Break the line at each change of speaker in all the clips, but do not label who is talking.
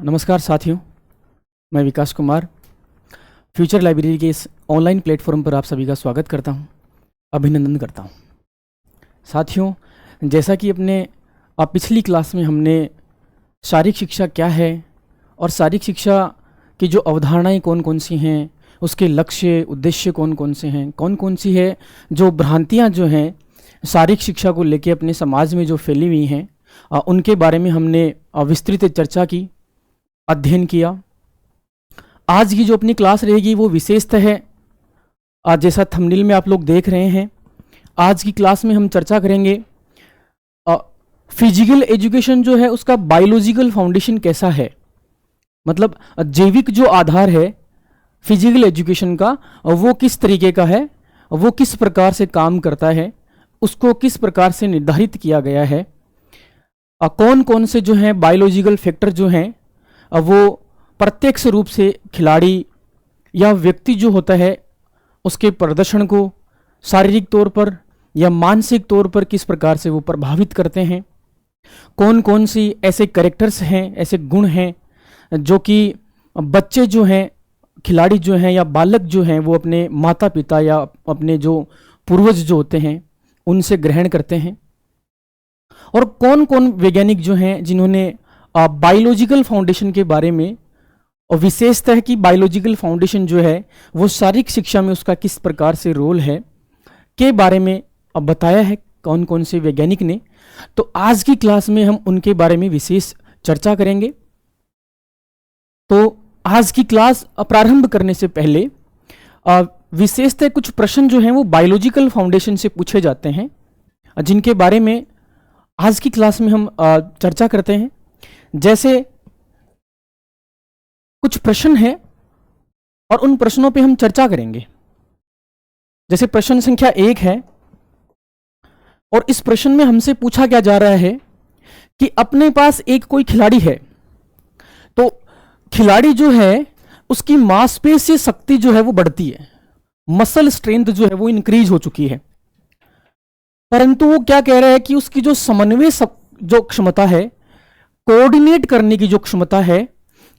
नमस्कार साथियों, मैं विकास कुमार फ्यूचर लाइब्रेरी के इस ऑनलाइन प्लेटफॉर्म पर आप सभी का स्वागत करता हूं, अभिनंदन करता हूं। साथियों, जैसा कि अपने पिछली क्लास में हमने शारीरिक शिक्षा क्या है और शारीरिक शिक्षा की जो अवधारणाएं कौन कौन सी हैं, उसके लक्ष्य उद्देश्य कौन कौन से हैं, कौन कौन सी है जो भ्रांतियाँ जो हैं शारीरिक शिक्षा को लेकर अपने समाज में जो फैली हुई हैं, उनके बारे में हमने विस्तृत चर्चा की, अध्ययन किया। आज की जो अपनी क्लास रहेगी वो विशेषतः है, जैसा थंबनेल में आप लोग देख रहे हैं, आज की क्लास में हम चर्चा करेंगे फिजिकल एजुकेशन जो है उसका बायोलॉजिकल फाउंडेशन कैसा है। मतलब जैविक जो आधार है फिजिकल एजुकेशन का वो किस तरीके का है, वो किस प्रकार से काम करता है, उसको किस प्रकार से निर्धारित किया गया है, कौन कौन से जो हैं बायोलॉजिकल फैक्टर जो हैं वो प्रत्यक्ष रूप से खिलाड़ी या व्यक्ति जो होता है उसके प्रदर्शन को शारीरिक तौर पर या मानसिक तौर पर किस प्रकार से वो प्रभावित करते हैं, कौन कौन सी ऐसे कैरेक्टर्स हैं, ऐसे गुण हैं जो कि बच्चे जो हैं, खिलाड़ी जो हैं या बालक जो हैं वो अपने माता पिता या अपने जो पूर्वज जो होते हैं उनसे ग्रहण करते हैं, और कौन कौन वैज्ञानिक जो हैं जिन्होंने बायोलॉजिकल फाउंडेशन के बारे में, और विशेषतः कि बायोलॉजिकल फाउंडेशन जो है वो शारीरिक शिक्षा में उसका किस प्रकार से रोल है के बारे में बताया है कौन कौन से वैज्ञानिक ने। तो आज की क्लास में हम उनके बारे में विशेष चर्चा करेंगे। तो आज की क्लास प्रारंभ करने से पहले विशेषतः कुछ प्रश्न जो हैं वो बायोलॉजिकल फाउंडेशन से पूछे जाते हैं, जिनके बारे में आज की क्लास में हम चर्चा करते हैं। जैसे कुछ प्रश्न हैं और उन प्रश्नों पे हम चर्चा करेंगे। जैसे प्रश्न संख्या 1 है और इस प्रश्न में हमसे पूछा क्या जा रहा है कि अपने पास एक कोई खिलाड़ी है, तो खिलाड़ी जो है उसकी मांसपेशी शक्ति जो है वो बढ़ती है, मसल स्ट्रेंथ जो है वो इंक्रीज हो चुकी है, परंतु वो क्या कह रहा है कि उसकी जो समन्वय जो क्षमता है, कोऑर्डिनेट करने की जो क्षमता है,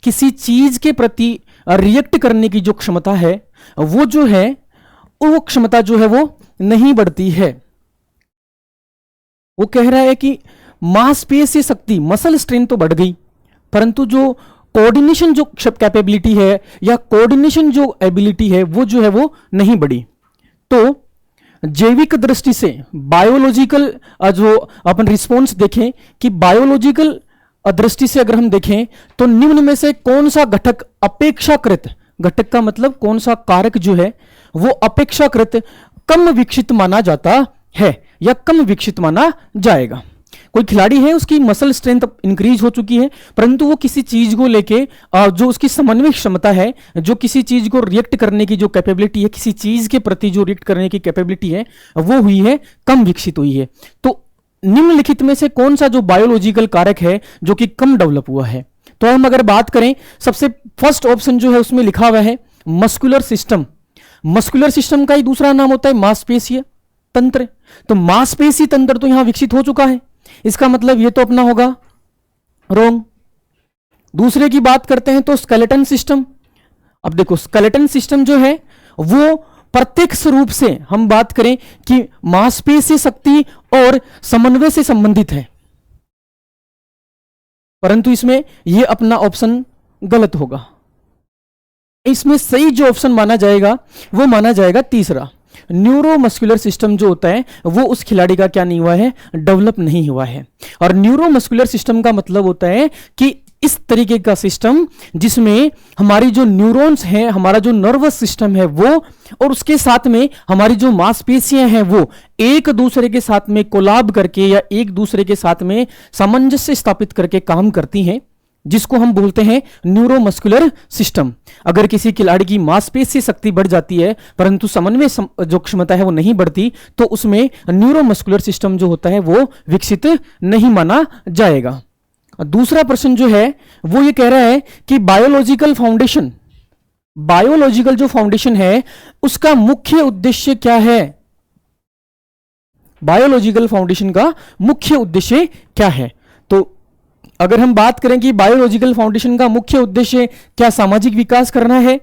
किसी चीज के प्रति रिएक्ट करने की जो क्षमता है, वो जो है वो क्षमता जो है वो नहीं बढ़ती है। वो कह रहा है कि मांसपेशी शक्ति, मसल स्ट्रेंथ तो बढ़ गई, परंतु जो कोऑर्डिनेशन जो कैपेबिलिटी है या कोऑर्डिनेशन जो एबिलिटी है वो जो है वो नहीं बढ़ी। तो जैविक दृष्टि से बायोलॉजिकल जो अपन रिस्पॉन्स देखें कि बायोलॉजिकल दृष्टि से अगर हम देखें तो निम्न में से कौन सा घटक अपेक्षाकृत, घटक का मतलब कौन सा कारक जो है वो अपेक्षाकृत कम विकसित माना जाता है या कम विकसित माना जाएगा। कोई खिलाड़ी है, उसकी मसल स्ट्रेंथ इंक्रीज हो चुकी है, परंतु वो किसी चीज को लेके जो उसकी समन्वय क्षमता है, जो किसी चीज को रिएक्ट करने की जो कैपेबिलिटी है, किसी चीज के प्रति जो रिएक्ट करने की कैपेबिलिटी है वो हुई है कम विकसित हुई है। तो निम्नलिखित में से कौन सा जो बायोलॉजिकल कारक है जो कि कम डेवलप हुआ है। तो हम अगर बात करें, सबसे फर्स्ट ऑप्शन जो है उसमें लिखा हुआ है मस्कुलर सिस्टम। मस्कुलर सिस्टम का ही दूसरा नाम होता है मांसपेशीय तंत्र। तो मांसपेशी तंत्र तो यहां विकसित हो चुका है, इसका मतलब ये तो अपना होगा रॉन्ग। दूसरे की बात करते हैं तो स्केलेटन सिस्टम। अब देखो स्केलेटन सिस्टम जो है वो प्रत्यक्ष रूप से हम बात करें कि मांसपेशी शक्ति और समन्वय से संबंधित है, परंतु इसमें यह अपना ऑप्शन गलत होगा। इसमें सही जो ऑप्शन माना जाएगा वो माना जाएगा तीसरा, न्यूरोमस्कुलर सिस्टम जो होता है वो उस खिलाड़ी का क्या नहीं हुआ है, डेवलप नहीं हुआ है। और न्यूरोमस्कुलर सिस्टम का मतलब होता है कि इस तरीके का सिस्टम जिसमें हमारी जो न्यूरॉन्स हैं, हमारा जो नर्वस सिस्टम है वो, और उसके साथ में हमारी जो मांसपेशियां हैं वो एक दूसरे के साथ में कोलाब करके या एक दूसरे के साथ में सामंजस्य स्थापित करके काम करती हैं, जिसको हम बोलते हैं न्यूरोमस्कुलर सिस्टम। अगर किसी खिलाड़ी की मांसपेशी शक्ति बढ़ जाती है परंतु समन्वय जो क्षमता है वो नहीं बढ़ती, तो उसमें न्यूरोमस्कुलर सिस्टम जो होता है वो विकसित नहीं माना जाएगा। दूसरा प्रश्न जो है वो ये कह रहा है कि बायोलॉजिकल फाउंडेशन, बायोलॉजिकल जो फाउंडेशन है उसका मुख्य उद्देश्य क्या है। बायोलॉजिकल फाउंडेशन का मुख्य उद्देश्य क्या है? तो अगर हम बात करें कि बायोलॉजिकल फाउंडेशन का मुख्य उद्देश्य क्या सामाजिक विकास करना है,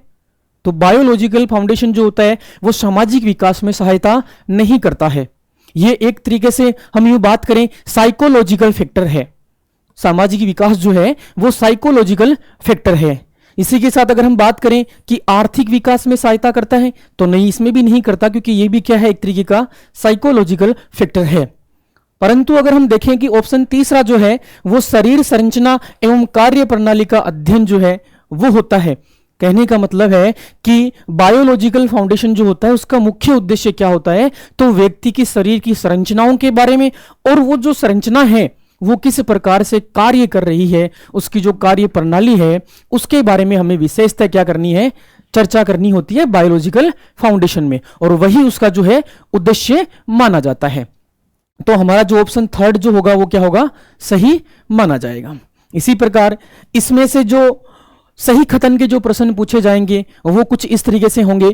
तो बायोलॉजिकल फाउंडेशन जो होता है वो सामाजिक विकास में सहायता नहीं करता है। ये एक तरीके से हम यूं बात करें साइकोलॉजिकल फैक्टर है। सामाजिक विकास जो है वो साइकोलॉजिकल फैक्टर है। इसी के साथ अगर हम बात करें कि आर्थिक विकास में सहायता करता है, तो नहीं, इसमें भी नहीं करता, क्योंकि ये भी क्या है, एक तरीके का साइकोलॉजिकल फैक्टर है। परंतु अगर हम देखें कि ऑप्शन तीसरा जो है वो शरीर संरचना एवं कार्य प्रणाली का अध्ययन जो है वो होता है। कहने का मतलब है कि बायोलॉजिकल फाउंडेशन जो होता है उसका मुख्य उद्देश्य क्या होता है, तो व्यक्ति की शरीर की संरचनाओं के बारे में, और वो जो संरचना है वो किस प्रकार से कार्य कर रही है, उसकी जो कार्य प्रणाली है उसके बारे में हमें विशेषतः क्या करनी है, चर्चा करनी होती है बायोलॉजिकल फाउंडेशन में, और वही उसका जो है उद्देश्य माना जाता है। तो हमारा जो ऑप्शन थर्ड जो होगा वो क्या होगा, सही माना जाएगा। इसी प्रकार इसमें से जो सही कथन के जो प्रश्न पूछे जाएंगे वो कुछ इस तरीके से होंगे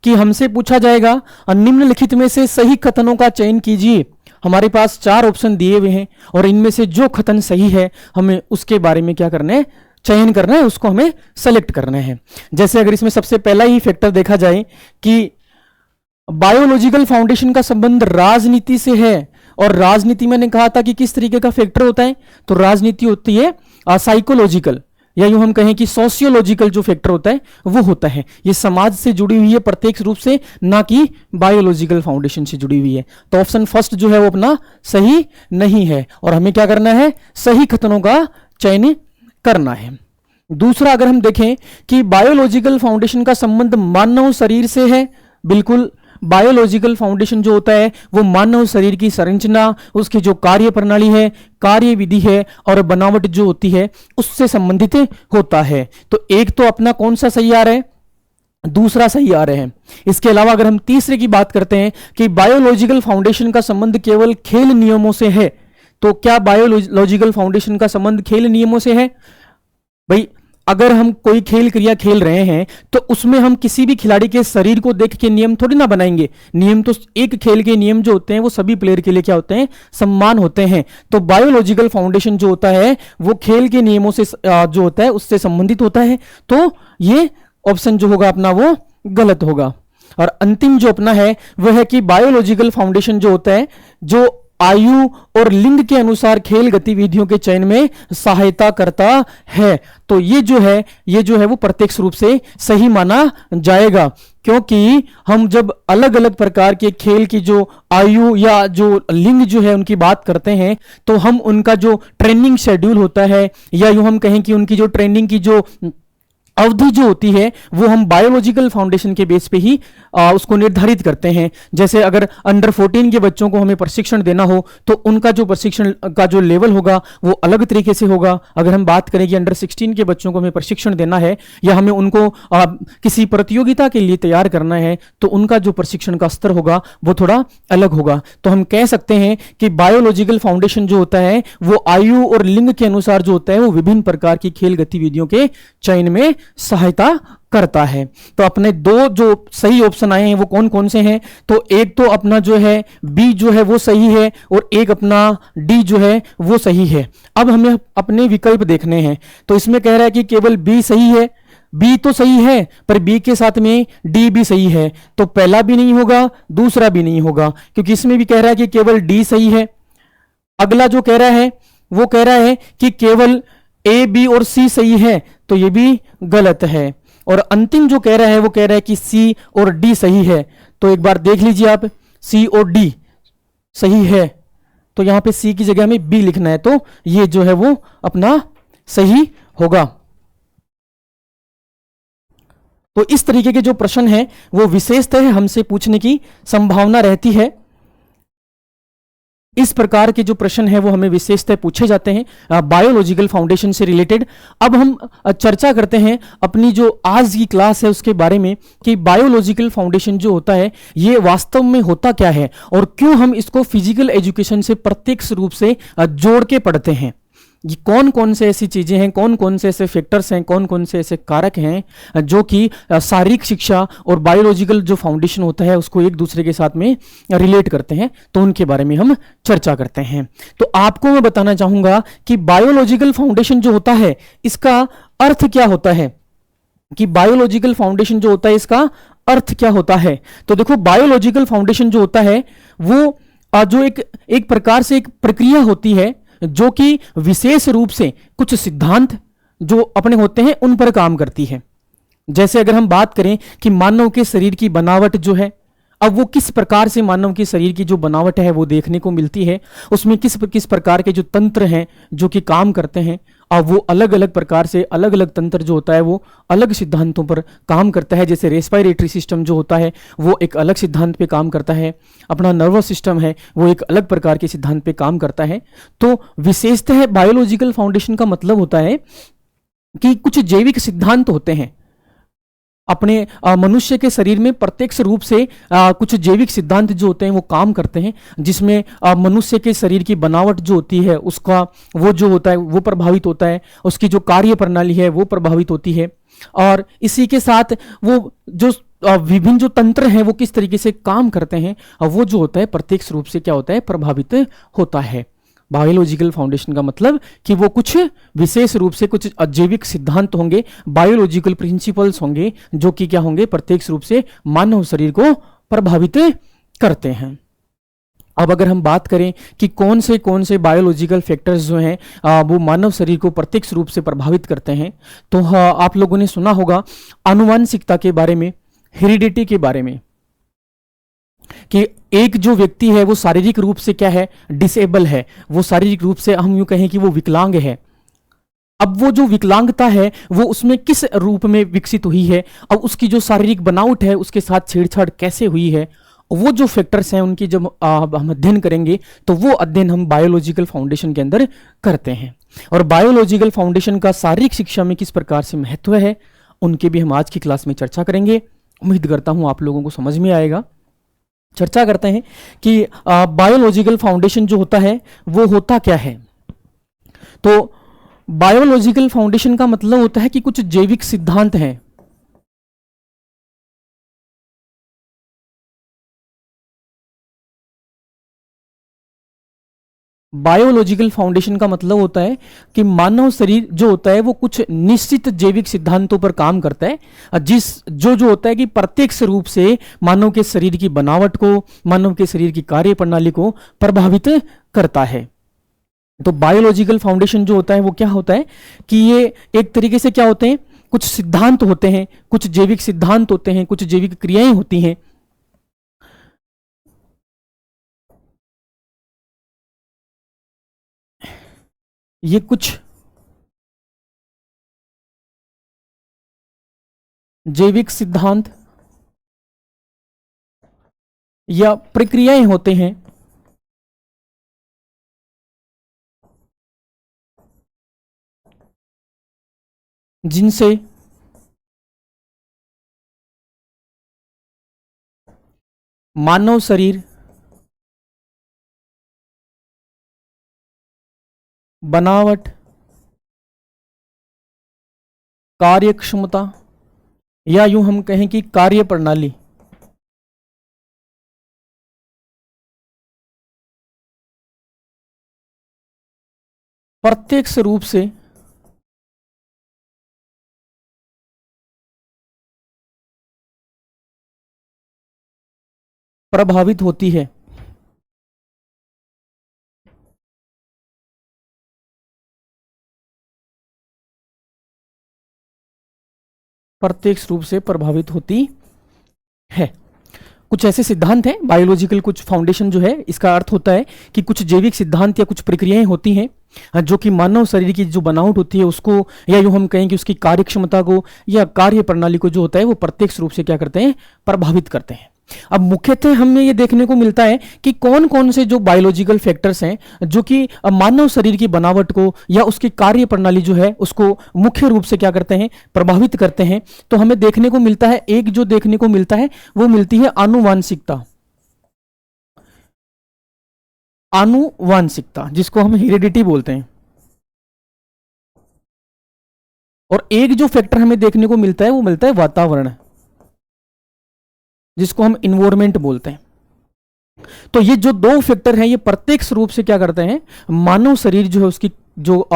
कि हमसे पूछा जाएगा निम्नलिखित में से सही कथनों का चयन कीजिए। हमारे पास 4 ऑप्शन दिए हुए हैं और इनमें से जो कथन सही है हमें उसके बारे में क्या करना है, चयन करना है, उसको हमें सेलेक्ट करना है। जैसे अगर इसमें सबसे पहला ही फैक्टर देखा जाए कि बायोलॉजिकल फाउंडेशन का संबंध राजनीति से है, और राजनीति मैंने कहा था कि किस तरीके का फैक्टर होता है, तो राजनीति होती है साइकोलॉजिकल, या यूं हम कहें कि सोशियोलॉजिकल जो फैक्टर होता है वो होता है। ये समाज से जुड़ी हुई है प्रत्यक्ष रूप से, ना कि बायोलॉजिकल फाउंडेशन से जुड़ी हुई है। तो ऑप्शन फर्स्ट जो है वो अपना सही नहीं है, और हमें क्या करना है, सही कथनों का चयन करना है। दूसरा, अगर हम देखें कि बायोलॉजिकल फाउंडेशन का संबंध मानव शरीर से है, बिल्कुल बायोलॉजिकल फाउंडेशन जो होता है वो मानव शरीर की संरचना, उसकी जो कार्य प्रणाली है, कार्य विधि है और बनावट जो होती है उससे संबंधित होता है। तो एक तो अपना कौन सा सही आ रहा है, दूसरा सही आ रहे हैं। इसके अलावा अगर हम तीसरे की बात करते हैं कि बायोलॉजिकल फाउंडेशन का संबंध केवल खेल नियमों से है, तो क्या बायोलॉजिकल फाउंडेशन का संबंध खेल नियमों से है? भाई अगर हम कोई खेल क्रिया खेल रहे हैं तो उसमें हम किसी भी खिलाड़ी के शरीर को देख के नियम थोड़ी ना बनाएंगे। नियम तो एक खेल के नियम जो होते हैं वो सभी प्लेयर के लिए क्या होते हैं, सम्मान होते हैं। तो बायोलॉजिकल फाउंडेशन जो होता है वो खेल के नियमों से जो होता है उससे संबंधित होता है। तो ये ऑप्शन जो होगा अपना वो गलत होगा। और अंतिम जो अपना है वह है कि बायोलॉजिकल फाउंडेशन जो होता है जो आयु और लिंग के अनुसार खेल गतिविधियों के चयन में सहायता करता है। तो ये जो है वो प्रत्यक्ष रूप से सही माना जाएगा, क्योंकि हम जब अलग अलग प्रकार के खेल की जो आयु या जो लिंग जो है उनकी बात करते हैं तो हम उनका जो ट्रेनिंग शेड्यूल होता है, या यूं हम कहें कि उनकी जो ट्रेनिंग की जो अवधि जो होती है वो हम बायोलॉजिकल फाउंडेशन के बेस पे ही उसको निर्धारित करते हैं। जैसे अगर अंडर 14 के बच्चों को हमें प्रशिक्षण देना हो तो उनका जो प्रशिक्षण का जो लेवल होगा वो अलग तरीके से होगा। अगर हम बात करें कि अंडर 16 के बच्चों को हमें प्रशिक्षण देना है या हमें उनको किसी प्रतियोगिता के लिए तैयार करना है तो उनका जो प्रशिक्षण का स्तर होगा वो थोड़ा अलग होगा। तो हम कह सकते हैं कि बायोलॉजिकल फाउंडेशन जो होता है वो आयु और लिंग के अनुसार जो होता है वो विभिन्न प्रकार की खेल गतिविधियों के चयन में सहायता करता है। तो अपने 2 जो सही ऑप्शन आए हैं वो कौन कौन से हैं, तो एक तो अपना जो है बी जो है वो सही है और एक अपना डी जो है वो सही है। अब हमें अपने विकल्प देखने हैं। तो इसमें कह रहा है कि केवल बी सही है, बी तो सही है पर बी के साथ में डी भी सही है, तो पहला भी नहीं होगा दूसरा भी नहीं होगा, क्योंकि इसमें भी कह रहा है कि केवल डी सही है। अगला जो कह रहा है वो कह रहा है कि केवल ए बी और सी सही है, तो ये भी गलत है। और अंतिम जो कह रहा है वो कह रहा है कि सी और डी सही है। तो एक बार देख लीजिए आप, सी और डी सही है तो यहां पे सी की जगह में बी लिखना है, तो ये जो है वो अपना सही होगा। तो इस तरीके के जो प्रश्न है वो विशेषतः हमसे पूछने की संभावना रहती है। इस प्रकार के जो प्रश्न है वो हमें विशेषतः पूछे जाते हैं बायोलॉजिकल फाउंडेशन से रिलेटेड। अब हम चर्चा करते हैं अपनी जो आज की क्लास है उसके बारे में कि बायोलॉजिकल फाउंडेशन जो होता है ये वास्तव में होता क्या है और क्यों हम इसको फिजिकल एजुकेशन से प्रत्यक्ष रूप से जोड़ के पढ़ते हैं। ये कौन कौन से ऐसी चीजें हैं, कौन कौन से ऐसे फैक्टर्स हैं, कौन कौन से ऐसे कारक हैं जो कि शारीरिक शिक्षा और बायोलॉजिकल जो फाउंडेशन होता है उसको एक दूसरे के साथ में रिलेट करते हैं, तो उनके बारे में हम चर्चा करते हैं। तो आपको मैं बताना चाहूंगा कि बायोलॉजिकल फाउंडेशन जो होता है इसका अर्थ क्या होता है, कि बायोलॉजिकल फाउंडेशन जो होता है इसका अर्थ क्या होता है। तो देखो, बायोलॉजिकल फाउंडेशन जो होता है वो जो एक प्रकार से एक प्रक्रिया होती है जो कि विशेष रूप से कुछ सिद्धांत जो अपने होते हैं उन पर काम करती है। जैसे अगर हम बात करें कि मानव के शरीर की बनावट जो है, अब वो किस प्रकार से मानव के शरीर की जो बनावट है वो देखने को मिलती है, उसमें किस किस प्रकार के जो तंत्र हैं जो कि काम करते हैं, अब वो अलग अलग प्रकार से अलग अलग तंत्र जो होता है वो अलग सिद्धांतों पर काम करता है। जैसे रेस्पिरेटरी सिस्टम जो होता है वो एक अलग सिद्धांत पे काम करता है, अपना नर्वस सिस्टम है वो एक अलग प्रकार के सिद्धांत पे काम करता है। तो विशेषतः बायोलॉजिकल फाउंडेशन का मतलब होता है कि कुछ जैविक सिद्धांत होते हैं अपने मनुष्य के शरीर में, प्रत्यक्ष रूप से कुछ जैविक सिद्धांत जो होते हैं वो काम करते हैं, जिसमें मनुष्य के शरीर की बनावट जो होती है उसका वो जो होता है वो प्रभावित होता है, उसकी जो कार्य प्रणाली है वो प्रभावित होती है, और इसी के साथ वो जो विभिन्न जो तंत्र हैं वो किस तरीके से काम करते हैं वो जो होता है प्रत्यक्ष रूप से क्या होता है, प्रभावित होता है। बायोलॉजिकल फाउंडेशन का मतलब कि वो कुछ विशेष रूप से कुछ अजैविक सिद्धांत होंगे, बायोलॉजिकल प्रिंसिपल्स होंगे जो कि क्या होंगे, प्रत्यक्ष रूप से मानव शरीर को प्रभावित करते हैं। अब अगर हम बात करें कि कौन से बायोलॉजिकल फैक्टर्स जो हैं वो मानव शरीर को प्रत्यक्ष रूप से प्रभावित करते हैं, तो आप लोगों ने सुना होगा आनुवांशिकता के बारे में, हेरिडिटी के बारे में, कि एक जो व्यक्ति है वो शारीरिक रूप से क्या है, डिसेबल है, वो शारीरिक रूप से हम यूं कहें कि वो विकलांग है। अब वो जो विकलांगता है वो उसमें किस रूप में विकसित हुई है, अब उसकी जो शारीरिक बनावट है उसके साथ छेड़छाड़ कैसे हुई है, वो जो फैक्टर्स हैं उनकी जब हम अध्ययन करेंगे तो वो अध्ययन हम बायोलॉजिकल फाउंडेशन के अंदर करते हैं। और बायोलॉजिकल फाउंडेशन का शारीरिक शिक्षा में किस प्रकार से महत्व है उनके भी हम आज की क्लास में चर्चा करेंगे। उम्मीद करता हूं आप लोगों को समझ में आएगा। चर्चा करते हैं कि बायोलॉजिकल फाउंडेशन जो होता है वो होता क्या है। तो बायोलॉजिकल फाउंडेशन का मतलब होता है कि कुछ जैविक सिद्धांत हैं, बायोलॉजिकल फाउंडेशन का मतलब होता है कि मानव शरीर जो होता है वो कुछ निश्चित जैविक सिद्धांतों पर काम करता है, जो होता है कि प्रत्यक्ष रूप से मानव के शरीर की बनावट को, मानव के शरीर की कार्य प्रणाली को प्रभावित करता है। तो बायोलॉजिकल फाउंडेशन जो होता है वो क्या होता है कि ये एक तरीके से क्या होते हैं, कुछ सिद्धांत होते हैं, कुछ जैविक सिद्धांत होते हैं, कुछ जैविक क्रियाएं होती हैं। ये कुछ जैविक सिद्धांत या प्रक्रियाएं होते हैं जिनसे मानव शरीर बनावट, कार्यक्षमता या यूं हम कहें कि कार्य प्रणाली प्रत्यक्ष रूप से प्रभावित होती है। प्रत्यक्ष रूप से प्रभावित होती है। कुछ ऐसे सिद्धांत हैं बायोलॉजिकल, कुछ फाउंडेशन जो है इसका अर्थ होता है कि कुछ जैविक सिद्धांत या कुछ प्रक्रियाएं होती हैं जो कि मानव शरीर की जो बनावट होती है उसको, या यूं हम कहें कि उसकी कार्यक्षमता को या कार्य प्रणाली को जो होता है वो प्रत्यक्ष रूप से क्या करते हैं, प्रभावित करते हैं। अब मुख्यतः हमें ये देखने को मिलता है कि कौन कौन से जो बायोलॉजिकल फैक्टर्स हैं जो कि मानव शरीर की बनावट को या उसकी कार्य प्रणाली जो है उसको मुख्य रूप से क्या करते हैं, प्रभावित करते हैं। तो हमें देखने को मिलता है, एक जो देखने को मिलता है वो मिलती है आनुवांशिकता, आनुवांशिकता जिसको हम हेरिडिटी बोलते हैं। और एक जो फैक्टर हमें देखने को मिलता है वो मिलता है वातावरण, जिसको हम इन्वायरमेंट बोलते हैं। तो ये जो दो फैक्टर हैं ये प्रत्यक्ष रूप से क्या करते हैं, मानव शरीर जो है उसकी जो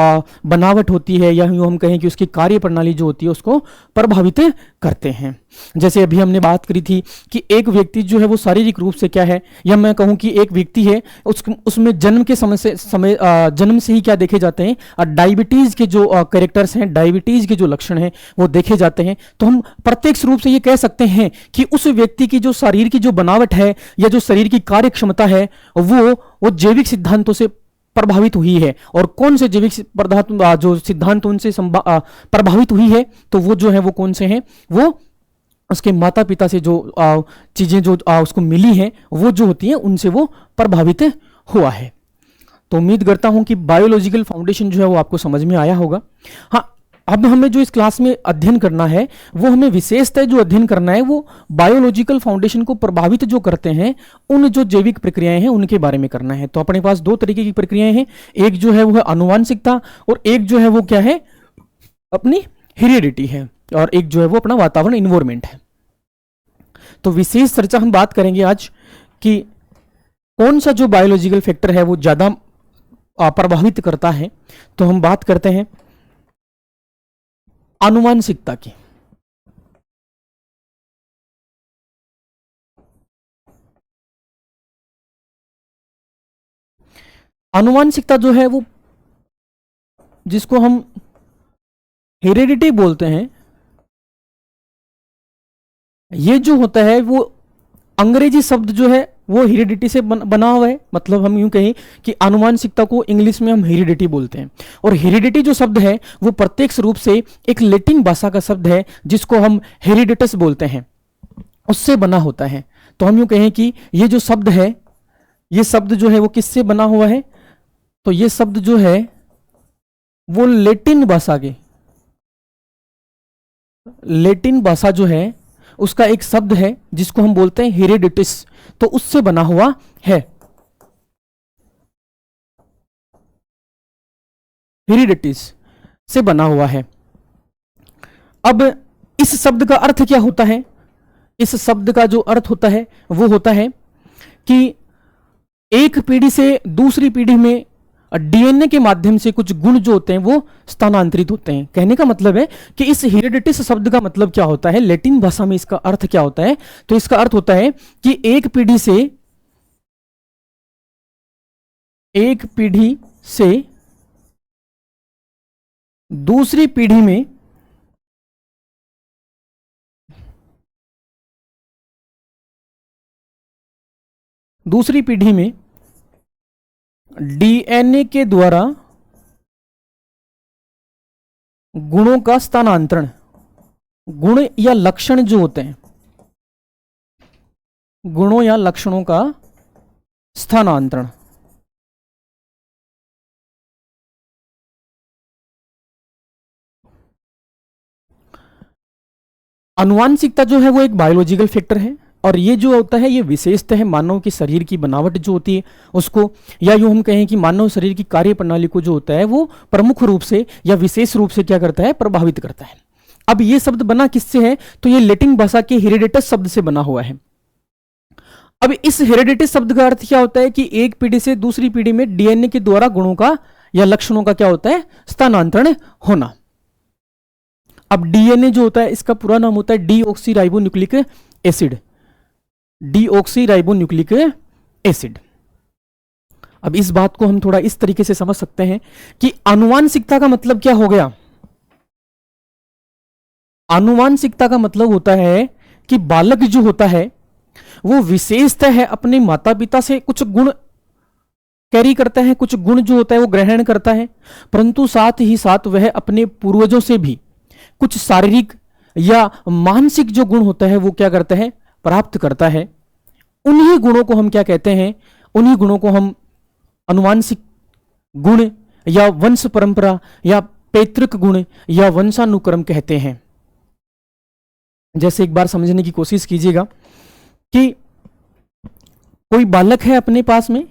बनावट होती है, या यूं हम कहें कि उसकी कार्य प्रणाली जो होती है उसको प्रभावित करते हैं। जैसे अभी हमने बात करी थी कि एक व्यक्ति जो है वो शारीरिक रूप से क्या है, या मैं कहूं कि एक व्यक्ति है उसमें जन्म के समय जन्म से ही क्या देखे जाते हैं, डायबिटीज के जो कैरेक्टर्स हैं, डायबिटीज के जो लक्षण हैं वो देखे जाते हैं। तो हम प्रत्यक्ष रूप से ये कह सकते हैं कि उस व्यक्ति की जो शरीर की जो बनावट है या जो शरीर की कार्य क्षमता है वो जैविक सिद्धांतों से प्रभावित हुई है। और कौन से जैविक पदार्थ जो सिद्धांत उनसे प्रभावित हुई है, तो वो जो है वो कौन से हैं, वो उसके माता पिता से जो चीजें जो उसको मिली हैं वो जो होती हैं उनसे वो प्रभावित हुआ है। तो उम्मीद करता हूं कि बायोलॉजिकल फाउंडेशन जो है वो आपको समझ में आया होगा। हाँ, अब हमें जो इस क्लास में अध्ययन करना है वो हमें विशेषतः जो अध्ययन करना है वो बायोलॉजिकल फाउंडेशन को प्रभावित जो करते हैं उन जो जैविक प्रक्रियाएं हैं उनके बारे में करना है। तो अपने पास दो तरीके की प्रक्रियाएं हैं, एक जो है वो है आनुवांशिकता और एक जो है वो क्या है, अपनी हेरिडिटी है, और एक जो है वो अपना वातावरण इन्वायरमेंट है। तो विशेष चर्चा हम बात करेंगे आज कि कौन सा जो बायोलॉजिकल फैक्टर है वो ज्यादा प्रभावित करता है। तो हम बात करते हैं आनुवांशिकता की। आनुवांशिकता जो है वो जिसको हम हेरिडिटी बोलते हैं, ये जो होता है वो अंग्रेजी शब्द जो है वो हेरिडिटी से बना हुआ है। मतलब हम यूं कहें कि आनुवांशिकता को इंग्लिश में हम हेरिडिटी बोलते हैं, और हेरिडिटी जो शब्द है वो प्रत्यक्ष रूप से एक लैटिन भाषा का शब्द है जिसको हम हेरिडिटस बोलते हैं, उससे बना होता है। तो हम यूं कहें कि ये जो शब्द है, ये शब्द जो है वो किससे बना हुआ है, तो ये शब्द जो है वो लैटिन भाषा जो है उसका एक शब्द है जिसको हम बोलते हैं हेरिडिटिस, तो उससे बना हुआ है। हेरिडिटिस से बना हुआ है। अब इस शब्द का अर्थ क्या होता है, इस शब्द का जो अर्थ होता है वो होता है कि एक पीढ़ी से दूसरी पीढ़ी में डीएनए के माध्यम से कुछ गुण जो होते हैं वो स्थानांतरित होते हैं। कहने का मतलब है कि इस हेरिडिटिस शब्द का मतलब क्या होता है, लैटिन भाषा में इसका अर्थ क्या होता है, तो इसका अर्थ होता है कि एक पीढ़ी से दूसरी पीढ़ी में डीएनए के द्वारा गुणों का स्थानांतरण, गुण या लक्षण जो होते हैं, गुणों या लक्षणों का स्थानांतरण। आनुवांशिकता जो है वो एक बायोलॉजिकल फैक्टर है, और ये जो होता है ये विशेषतः है मानव के शरीर की बनावट जो होती है उसको, या यूं हम कहें कि मानव शरीर की कार्य प्रणाली को जो होता है वो प्रमुख रूप से या विशेष रूप से क्या करता है, प्रभावित करता है। अब ये शब्द बना किससे है, तो ये लैटिन भाषा के हेरिडिटस शब्द से बना हुआ है। अब इस हेरिडिटस शब्द का अर्थ क्या होता है कि एक पीढ़ी से दूसरी पीढ़ी में डीएनए के द्वारा गुणों का या लक्षणों का क्या होता है, स्थानांतरण होना। अब डीएनए जो होता है इसका पूरा नाम होता है डीऑक्सीराइबोन्यूक्लिक एसिड, डीऑक्सीराइबोन्यूक्लिक एसिड। अब इस बात को हम थोड़ा इस तरीके से समझ सकते हैं कि आनुवांशिकता का मतलब क्या हो गया। आनुवांशिकता का मतलब होता है कि बालक जो होता है वो विशेषतः है अपने माता पिता से कुछ गुण कैरी करता है, कुछ गुण जो होता है वो ग्रहण करता है, परंतु साथ ही साथ वह अपने पूर्वजों से भी कुछ शारीरिक या मानसिक जो गुण होता है वो क्या करता है, प्राप्त करता है। उन्हीं गुणों को हम क्या कहते हैं, उन्हीं गुणों को हम आनुवांशिक गुण या वंश परंपरा या पैतृक गुण या वंशानुक्रम कहते हैं। जैसे एक बार समझने की कोशिश कीजिएगा कि कोई बालक है अपने पास में,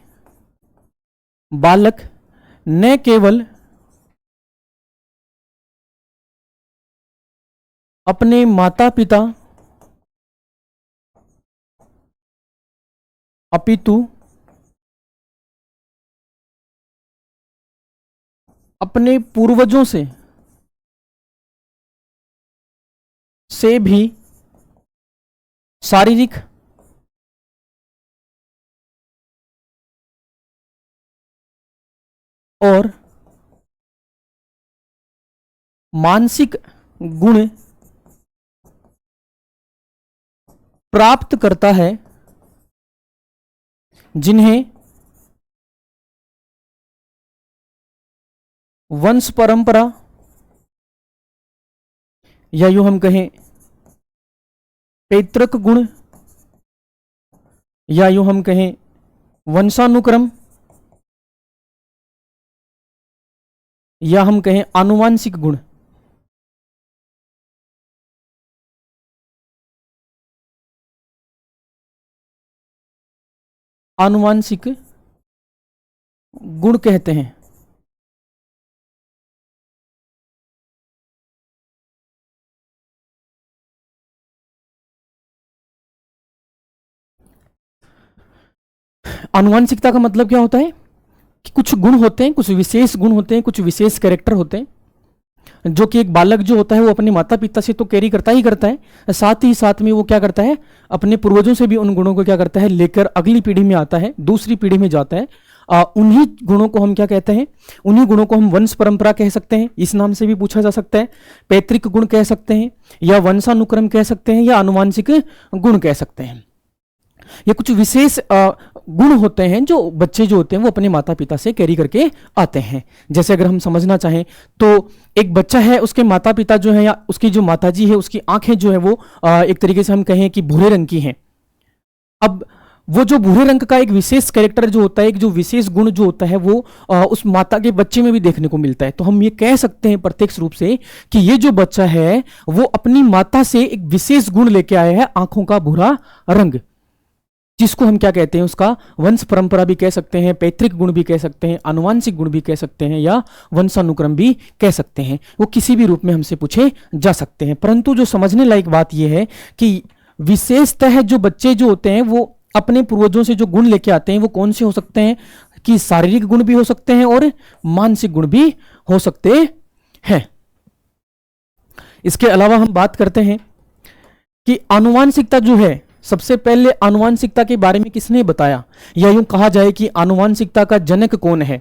बालक न केवल अपने माता पिता अपितु अपने पूर्वजों से भी शारीरिक और मानसिक गुण प्राप्त करता है, जिन्हें वंश परंपरा या यूं हम कहें पैतृक गुण या यूं हम कहें वंशानुक्रम या हम कहें आनुवांशिक गुण आनुवांशिक गुण कहते हैं। आनुवांशिकता का मतलब क्या होता है कि कुछ गुण होते हैं, कुछ विशेष गुण होते हैं, कुछ विशेष कैरेक्टर होते हैं जो कि एक बालक जो होता है वो अपने माता पिता से तो कैरी करता ही करता है, साथ ही साथ में वो क्या करता है अपने पूर्वजों से भी उन गुणों को क्या करता है लेकर अगली पीढ़ी में आता है, दूसरी पीढ़ी में जाता है। उन्हीं गुणों को हम क्या कहते हैं, उन्हीं गुणों को हम वंश परंपरा कह सकते हैं, इस नाम से भी पूछा जा सकता है। पैतृक गुण कह सकते हैं या वंशानुक्रम कह सकते हैं या आनुवांशिक गुण कह सकते हैं। ये कुछ विशेष गुण होते हैं जो बच्चे जो होते हैं वो अपने माता पिता से कैरी करके आते हैं। जैसे अगर हम समझना चाहें तो एक बच्चा है, उसके माता पिता जो है या उसकी जो माताजी है उसकी आंखें जो है वो एक तरीके से हम कहें कि भूरे रंग की हैं। अब वो जो भूरे रंग का एक विशेष कैरेक्टर जो होता है, एक जो विशेष गुण जो होता है वो उस माता के बच्चे में भी देखने को मिलता है। तो हम ये कह सकते हैं प्रत्यक्ष रूप से कि ये जो बच्चा है वो अपनी माता से एक विशेष गुण लेके आया है, आंखों का भूरा रंग, जिसको हम क्या कहते हैं उसका वंश परंपरा भी कह सकते हैं, पैतृक गुण भी कह सकते हैं, आनुवांशिक गुण भी कह सकते हैं या वंशानुक्रम भी कह सकते हैं। वो किसी भी रूप में हमसे पूछे जा सकते हैं। परंतु जो समझने लायक बात यह है कि विशेषतः जो बच्चे जो होते हैं वो अपने पूर्वजों से जो गुण लेके आते हैं वो कौन से हो सकते हैं कि शारीरिक गुण भी हो सकते हैं और मानसिक गुण भी हो सकते हैं। इसके अलावा हम बात करते हैं कि आनुवांशिकता जो है, सबसे पहले आनुवांशिकता के बारे में किसने बताया, या यूं कहा जाए कि आनुवांशिकता का जनक कौन है।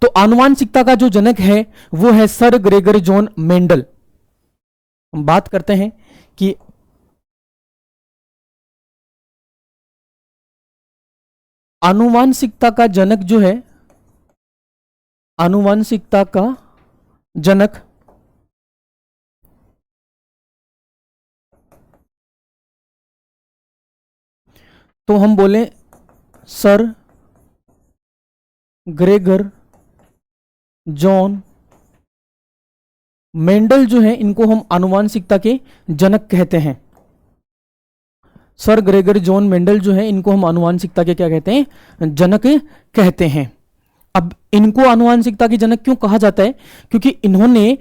तो आनुवांशिकता का जो जनक है वो है सर ग्रेगर जॉन मेंडल। हम बात करते हैं कि आनुवांशिकता का जनक जो है, आनुवांशिकता का जनक तो हम बोले सर ग्रेगर जॉन मेंडल जो है, इनको हम आनुवांशिकता के जनक कहते हैं। सर ग्रेगर जॉन मेंडल जो है इनको हम आनुवांशिकता के क्या कहते हैं, जनक कहते हैं। अब इनको आनुवांशिकता के जनक क्यों कहा जाता है, क्योंकि इन्होंने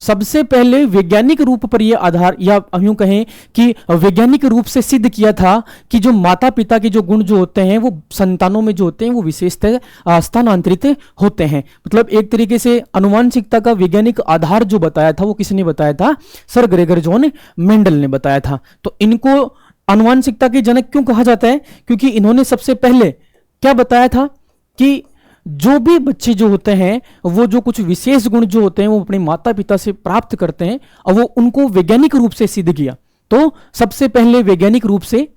सबसे पहले वैज्ञानिक रूप पर यह आधार या यूं कहें कि वैज्ञानिक रूप से सिद्ध किया था कि जो माता पिता के जो गुण जो होते हैं वो संतानों में जो होते हैं वो विशेषतः स्थानांतरित होते हैं। मतलब एक तरीके से आनुवांशिकता का वैज्ञानिक आधार जो बताया था वो किसने बताया था, सर ग्रेगर जॉन मेंडल ने बताया था। तो इनको आनुवांशिकता के जनक क्यों कहा जाता है, क्योंकि इन्होंने सबसे पहले क्या बताया था कि जो भी बच्चे जो होते हैं वो जो कुछ विशेष गुण जो होते हैं वो अपने माता पिता से प्राप्त करते हैं और वो उनको वैज्ञानिक रूप से सिद्ध किया। तो सबसे पहले वैज्ञानिक रूप से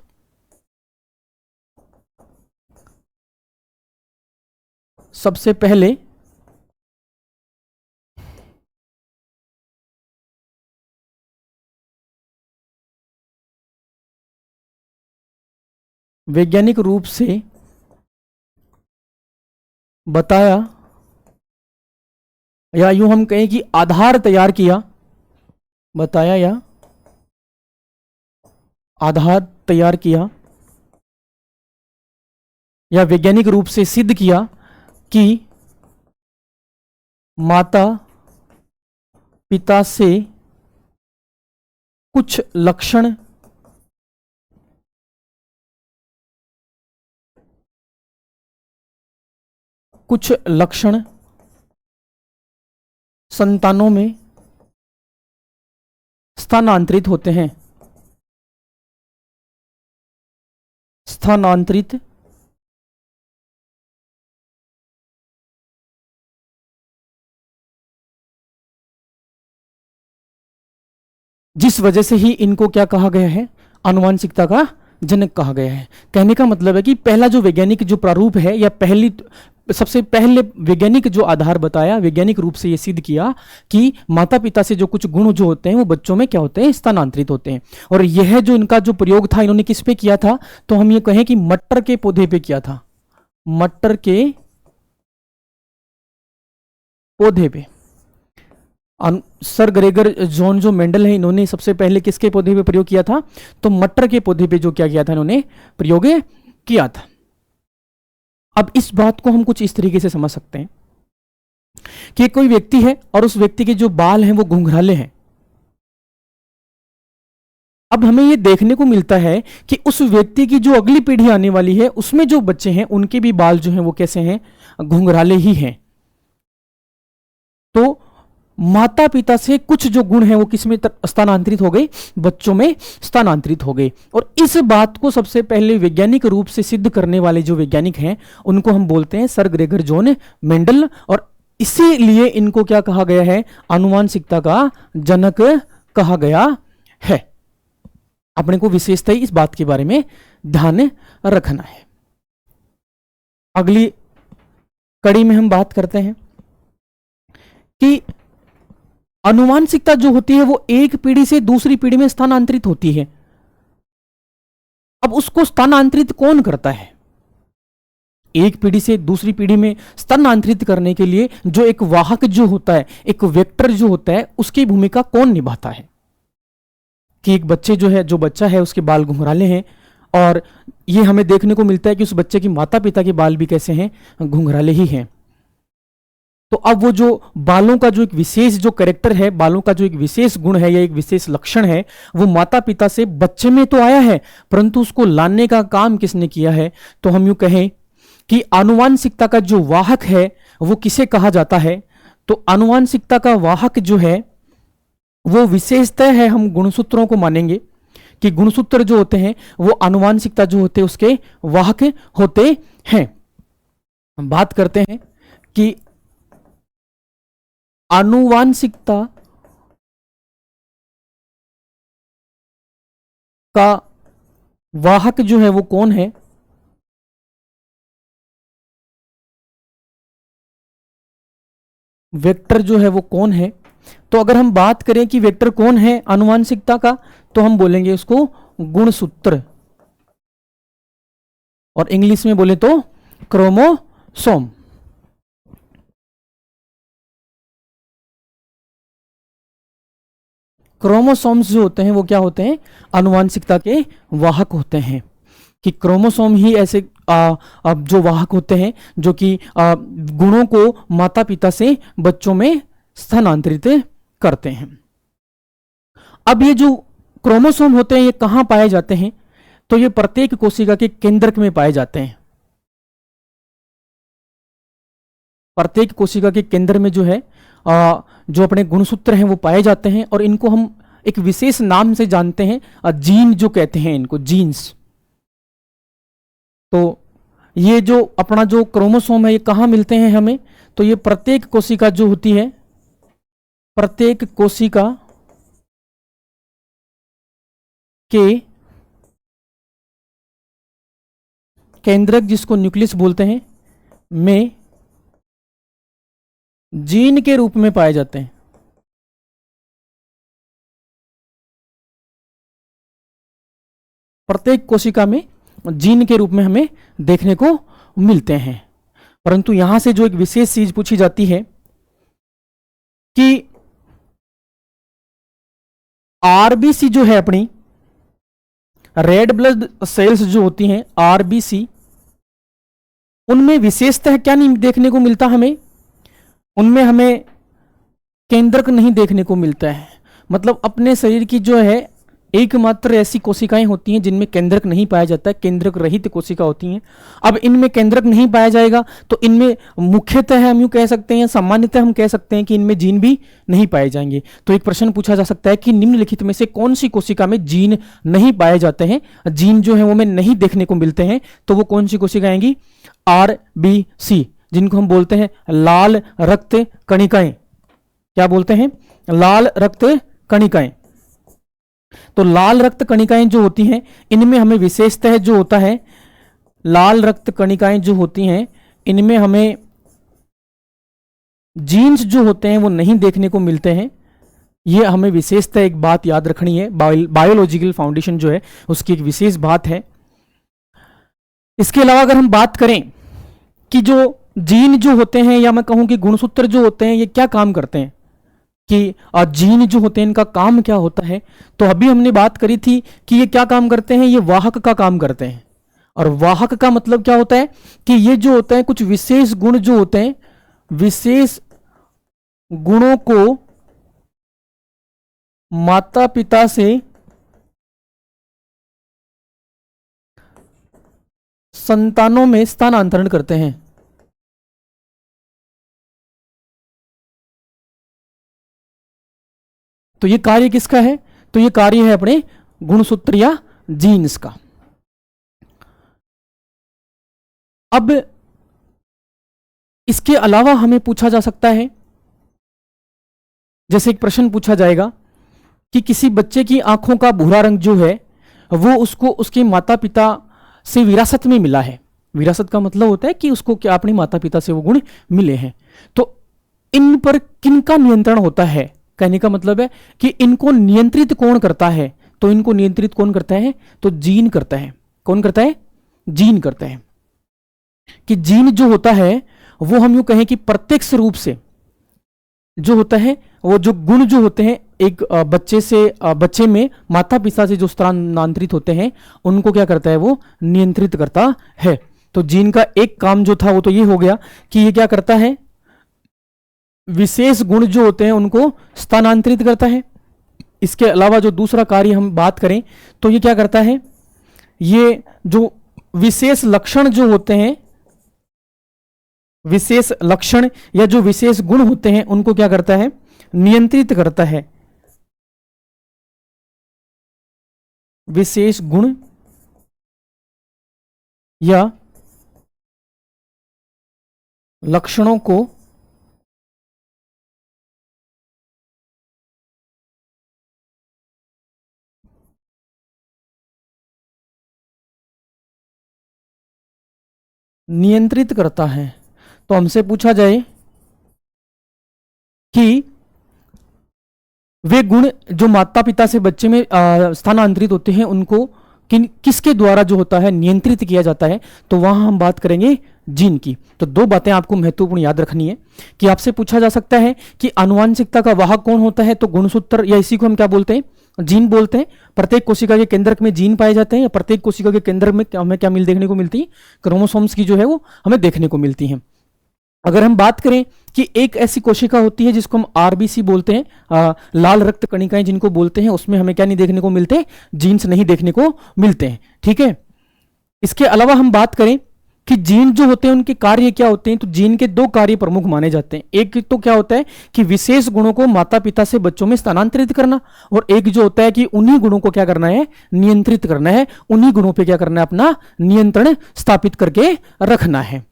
वैज्ञानिक रूप से बताया या यूं हम कहें कि आधार तैयार किया, बताया या आधार तैयार किया या वैज्ञानिक रूप से सिद्ध किया कि माता पिता से कुछ लक्षण संतानों में स्थानांतरित होते हैं। जिस वजह से ही इनको क्या कहा गया है, आनुवांशिकता का जनक कहा गया है। कहने का मतलब है कि पहला जो वैज्ञानिक जो प्रारूप है या सबसे पहले वैज्ञानिक जो आधार बताया, वैज्ञानिक रूप से यह सिद्ध किया कि माता पिता से जो कुछ गुण जो होते हैं वो बच्चों में क्या होते हैं, स्थानांतरित होते हैं। और यह जो इनका जो प्रयोग था, इन्होंने किस पे किया था, तो हम ये कहें कि मटर के पौधे पे किया था। मटर के पौधे पे सर ग्रेगर जॉन जो मेंडल है, इन्होंने सबसे पहले किसके पौधे पे प्रयोग किया था, तो मटर के पौधे पे जो क्या किया था, इन्होंने प्रयोग किया था। अब इस बात को हम कुछ इस तरीके से समझ सकते हैं कि कोई व्यक्ति है और उस व्यक्ति के जो बाल हैं वो घुंघराले हैं। अब हमें यह देखने को मिलता है कि उस व्यक्ति की जो अगली पीढ़ी आने वाली है उसमें जो बच्चे हैं उनके भी बाल जो हैं वो कैसे हैं, घुंघराले ही हैं। तो माता पिता से कुछ जो गुण हैं वो किसमें स्थानांतरित हो गए, बच्चों में स्थानांतरित हो गए। और इस बात को सबसे पहले वैज्ञानिक रूप से सिद्ध करने वाले जो वैज्ञानिक हैं उनको हम बोलते हैं सर ग्रेगर जॉन मेंडल। और इसीलिए इनको क्या कहा गया है, आनुवांशिकता का जनक कहा गया है। अपने को विशेषतः इस बात के बारे में ध्यान रखना है। अगली कड़ी में हम बात करते हैं कि आनुवांशिकता जो होती है वो एक पीढ़ी से दूसरी पीढ़ी में स्थानांतरित होती है। अब उसको स्थानांतरित कौन करता है? एक पीढ़ी से दूसरी पीढ़ी में स्थानांतरित करने के लिए जो एक वाहक जो होता है, एक वेक्टर जो होता है, उसकी भूमिका कौन निभाता है? कि एक बच्चे जो बच्चा है उसके बाल घुंघराले हैं और ये हमें देखने को मिलता है कि उस बच्चे की माता पिता के बाल भी कैसे हैं, घुंघराले ही हैं। तो अब वो जो बालों का जो एक विशेष जो कैरेक्टर है, बालों का जो एक विशेष गुण है या एक विशेष लक्षण है, वो माता पिता से बच्चे में तो आया है, परंतु उसको लाने का काम किसने किया है? तो हम यूं कहें कि आनुवांशिकता का जो वाहक है वो किसे कहा जाता है? तो आनुवांशिकता का वाहक जो है वो विशेषतः है, हम गुणसूत्रों को मानेंगे कि गुणसूत्र जो होते हैं वो आनुवांशिकता जो होते हैं उसके वाहक होते हैं। हम बात करते हैं कि आनुवांशिकता का वाहक जो है वो कौन है? वेक्टर जो है वो कौन है? तो अगर हम बात करें कि वेक्टर कौन है आनुवांशिकता का, तो हम बोलेंगे उसको गुणसूत्र, और इंग्लिश में बोले तो क्रोमोसोम। क्रोमोसोम्स जो होते हैं वो क्या होते हैं? आनुवांशिकता के वाहक होते हैं। कि क्रोमोसोम ही ऐसे जो वाहक होते हैं जो कि गुणों को माता पिता से बच्चों में स्थानांतरित करते हैं। अब ये जो क्रोमोसोम होते हैं ये कहां पाए जाते हैं? तो ये प्रत्येक कोशिका के केंद्रक में पाए जाते हैं। प्रत्येक कोशिका के केंद्र में जो है जो अपने गुणसूत्र हैं वो पाए जाते हैं, और इनको हम एक विशेष नाम से जानते हैं, जीन जो कहते हैं इनको, जीन्स। तो ये जो अपना जो क्रोमोसोम है ये कहां मिलते हैं हमें? तो ये प्रत्येक कोशिका जो होती है, प्रत्येक कोशिका के केंद्रक जिसको न्यूक्लियस बोलते हैं में जीन के रूप में पाए जाते हैं। प्रत्येक कोशिका में जीन के रूप में हमें देखने को मिलते हैं। परंतु यहां से जो एक विशेष चीज पूछी जाती है कि आरबीसी जो है अपनी रेड ब्लड सेल्स जो होती हैं आरबीसी, उनमें विशेषतः क्या नहीं देखने को मिलता हमें? उनमें हमें केंद्रक नहीं देखने को मिलता है। मतलब अपने शरीर की जो है एकमात्र ऐसी कोशिकाएं होती हैं जिनमें केंद्रक नहीं पाया जाता है, केंद्रक रहित कोशिका होती हैं। अब इनमें केंद्रक नहीं पाया जाएगा तो इनमें मुख्यतः हम यूं कह सकते हैं, सामान्यतः हम कह सकते हैं कि इनमें जीन भी नहीं पाए जाएंगे। तो एक प्रश्न पूछा जा सकता है कि निम्नलिखित में से कौन सी कोशिका में जीन नहीं पाए जाते हैं, जीन जो है वो में नहीं देखने को मिलते हैं, तो वो कौन सी कोशिका आएंगी? RBC, जिनको हम बोलते हैं लाल रक्त कणिकाएं। क्या बोलते हैं? लाल रक्त कणिकाएं। तो लाल रक्त कणिकाएं जो होती हैं इनमें हमें विशेषतः जो होता है, लाल रक्त कणिकाएं जो होती हैं इनमें हमें जीन्स जो होते हैं वो नहीं देखने को मिलते हैं। ये हमें विशेषतः एक बात याद रखनी है, बायोलॉजिकल फाउंडेशन जो है उसकी एक विशेष बात है। इसके अलावा अगर हम बात करें कि जो जीन जो होते हैं या मैं कहूं कि गुणसूत्र जो होते हैं ये क्या काम करते हैं, कि जीन जो होते हैं इनका काम क्या होता है, तो अभी हमने बात करी थी कि ये क्या काम करते हैं, ये वाहक का काम करते हैं। और वाहक का मतलब क्या होता है कि ये जो होता है कुछ विशेष गुण जो होते हैं, विशेष गुणों को माता पिता से संतानों में स्थानांतरण करते हैं। तो ये कार्य किसका है? तो ये कार्य है अपने गुणसूत्र या जीन्स का। अब इसके अलावा हमें पूछा जा सकता है, जैसे एक प्रश्न पूछा जाएगा कि किसी बच्चे की आंखों का भूरा रंग जो है वो उसको उसके माता पिता से विरासत में मिला है। विरासत का मतलब होता है कि उसको क्या अपने माता पिता से वो गुण मिले हैं। तो इन पर किनका नियंत्रण होता है? कहने का मतलब है कि इनको नियंत्रित कौन करता है? तो इनको नियंत्रित कौन करता है? तो जीन करता है। कौन करता है? जीन करता है। कि जीन जो होता है वो हम यूं कहें कि प्रत्यक्ष रूप से जो होता है, वो जो गुण जो होते हैं एक बच्चे में माता पिता से जो स्थानांतरित होते हैं उनको क्या करता है? वो नियंत्रित करता है। तो जीन का एक काम जो था वो तो ये हो गया कि ये क्या करता है, विशेष गुण जो होते हैं उनको स्थानांतरित करता है। इसके अलावा जो दूसरा कार्य हम बात करें तो ये क्या करता है, ये जो विशेष लक्षण जो होते हैं, विशेष लक्षण या जो विशेष गुण होते हैं उनको क्या करता है? नियंत्रित करता है। विशेष गुण या लक्षणों को नियंत्रित करता है। तो हमसे पूछा जाए कि वे गुण जो माता पिता से बच्चे में स्थानांतरित होते हैं उनको किसके द्वारा जो होता है नियंत्रित किया जाता है, तो वहां हम बात करेंगे जीन की। तो दो बातें आपको महत्वपूर्ण याद रखनी है कि आपसे पूछा जा सकता है कि आनुवांशिकता का वाहक कौन होता है, तो गुणसूत्र या इसी को हम क्या बोलते हैं? जीन बोलते हैं। प्रत्येक कोशिका के केंद्रक में जीन पाए जाते हैं या प्रत्येक कोशिका के केंद्र में हमें क्या देखने को मिलती है? क्रोमोसोम्स की जो है वो हमें देखने को मिलती है। अगर हम बात करें कि एक ऐसी कोशिका होती है जिसको हम RBC बोलते हैं, लाल रक्त कणिकाएं जिनको बोलते हैं, उसमें हमें क्या नहीं देखने को मिलते? जीन्स नहीं देखने को मिलते हैं। ठीक है। इसके अलावा हम बात करें कि जीन जो होते हैं उनके कार्य क्या होते हैं, तो जीन के दो कार्य प्रमुख माने जाते हैं। एक तो क्या होता है कि विशेष गुणों को माता पिता से बच्चों में स्थानांतरित करना, और एक जो होता है कि उन्हीं गुणों को क्या करना है? नियंत्रित करना है। उन्हीं गुणों पे क्या करना है? अपना नियंत्रण स्थापित करके रखना है।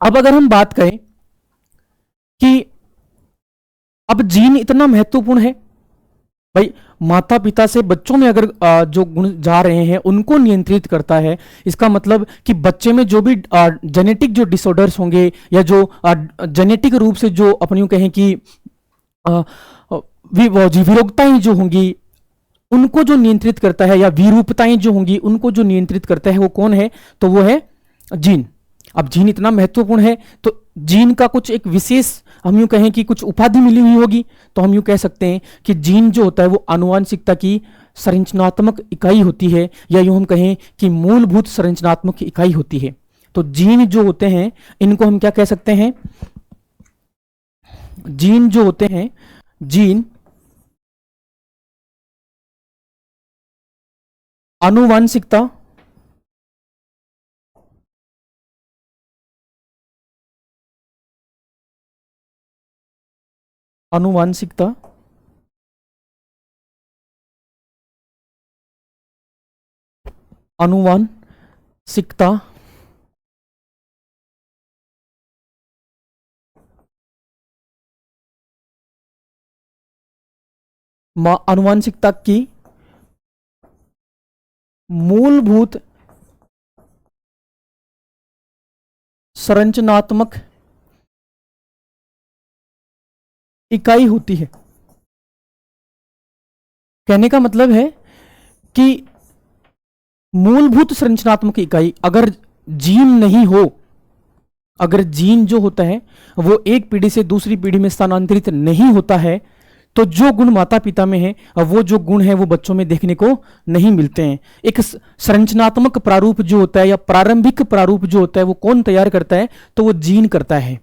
अब अगर हम बात करें कि अब जीन इतना महत्वपूर्ण है, भाई माता पिता से बच्चों में अगर जो गुण जा रहे हैं उनको नियंत्रित करता है, इसका मतलब कि बच्चे में जो भी जेनेटिक जो डिसऑर्डर्स होंगे या जो जेनेटिक रूप से जो अपन यूं कहें कि विरूपताएं जो होंगी उनको जो नियंत्रित करता है, या विरूपताएं जो होंगी उनको जो नियंत्रित करता है, वो कौन है? तो वो है जीन। अब जीन इतना महत्वपूर्ण है तो जीन का कुछ एक विशेष हम यूं कहें कि कुछ उपाधि मिली हुई होगी, तो हम यूं कह सकते हैं कि जीन जो होता है वो आनुवांशिकता की संरचनात्मक इकाई होती है, या यूं हम कहें कि मूलभूत संरचनात्मक इकाई होती है। तो जीन जो होते हैं इनको हम क्या कह सकते हैं? जीन जो होते हैं, जीन आनुवांशिकता, आनुवांशिकता, आनुवांशिकता आनुवांशिकता की मूलभूत संरचनात्मक इकाई होती है। कहने का मतलब है कि मूलभूत संरचनात्मक इकाई, अगर जीन नहीं हो, अगर जीन जो होता है वो एक पीढ़ी से दूसरी पीढ़ी में स्थानांतरित नहीं होता है, तो जो गुण माता पिता में है वो जो गुण है वो बच्चों में देखने को नहीं मिलते हैं। एक संरचनात्मक प्रारूप जो होता है या प्रारंभिक प्रारूप जो होता है वो कौन तैयार करता है? तो वो जीन करता है।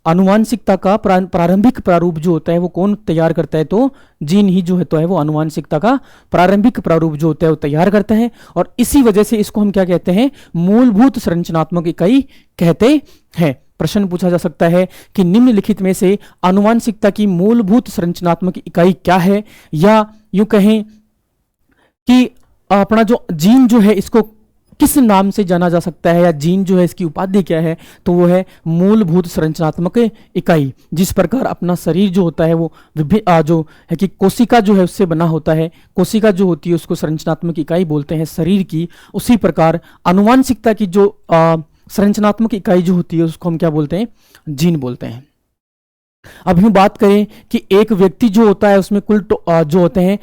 आनुवांशिकता का प्रारंभिक प्रारूप जो होता है वो कौन तैयार करता है? तो जीन ही जो है तो है वो आनुवांशिकता का प्रारंभिक प्रारूप जो होता है वो तैयार करता है। और इसी वजह से इसको हम क्या कहते हैं? मूलभूत संरचनात्मक इकाई कहते हैं। प्रश्न पूछा जा सकता है कि निम्नलिखित में से आनुवांशिकता की मूलभूत संरचनात्मक इकाई क्या है, या यूं कहें कि अपना जो जीन जो है इसको किस नाम से जाना जा सकता है, या जीन जो है इसकी उपाधि क्या है? तो वो है मूलभूत संरचनात्मक इकाई। जिस प्रकार अपना शरीर जो होता है वो जो है कि कोशिका जो है उससे बना होता है, कोशिका जो होती है उसको संरचनात्मक इकाई बोलते हैं शरीर की, उसी प्रकार आनुवांशिकता की जो संरचनात्मक इकाई जो होती है उसको हम क्या बोलते हैं? जीन बोलते हैं। अब हम बात करें कि एक व्यक्ति जो होता है उसमें कुल जो होते हैं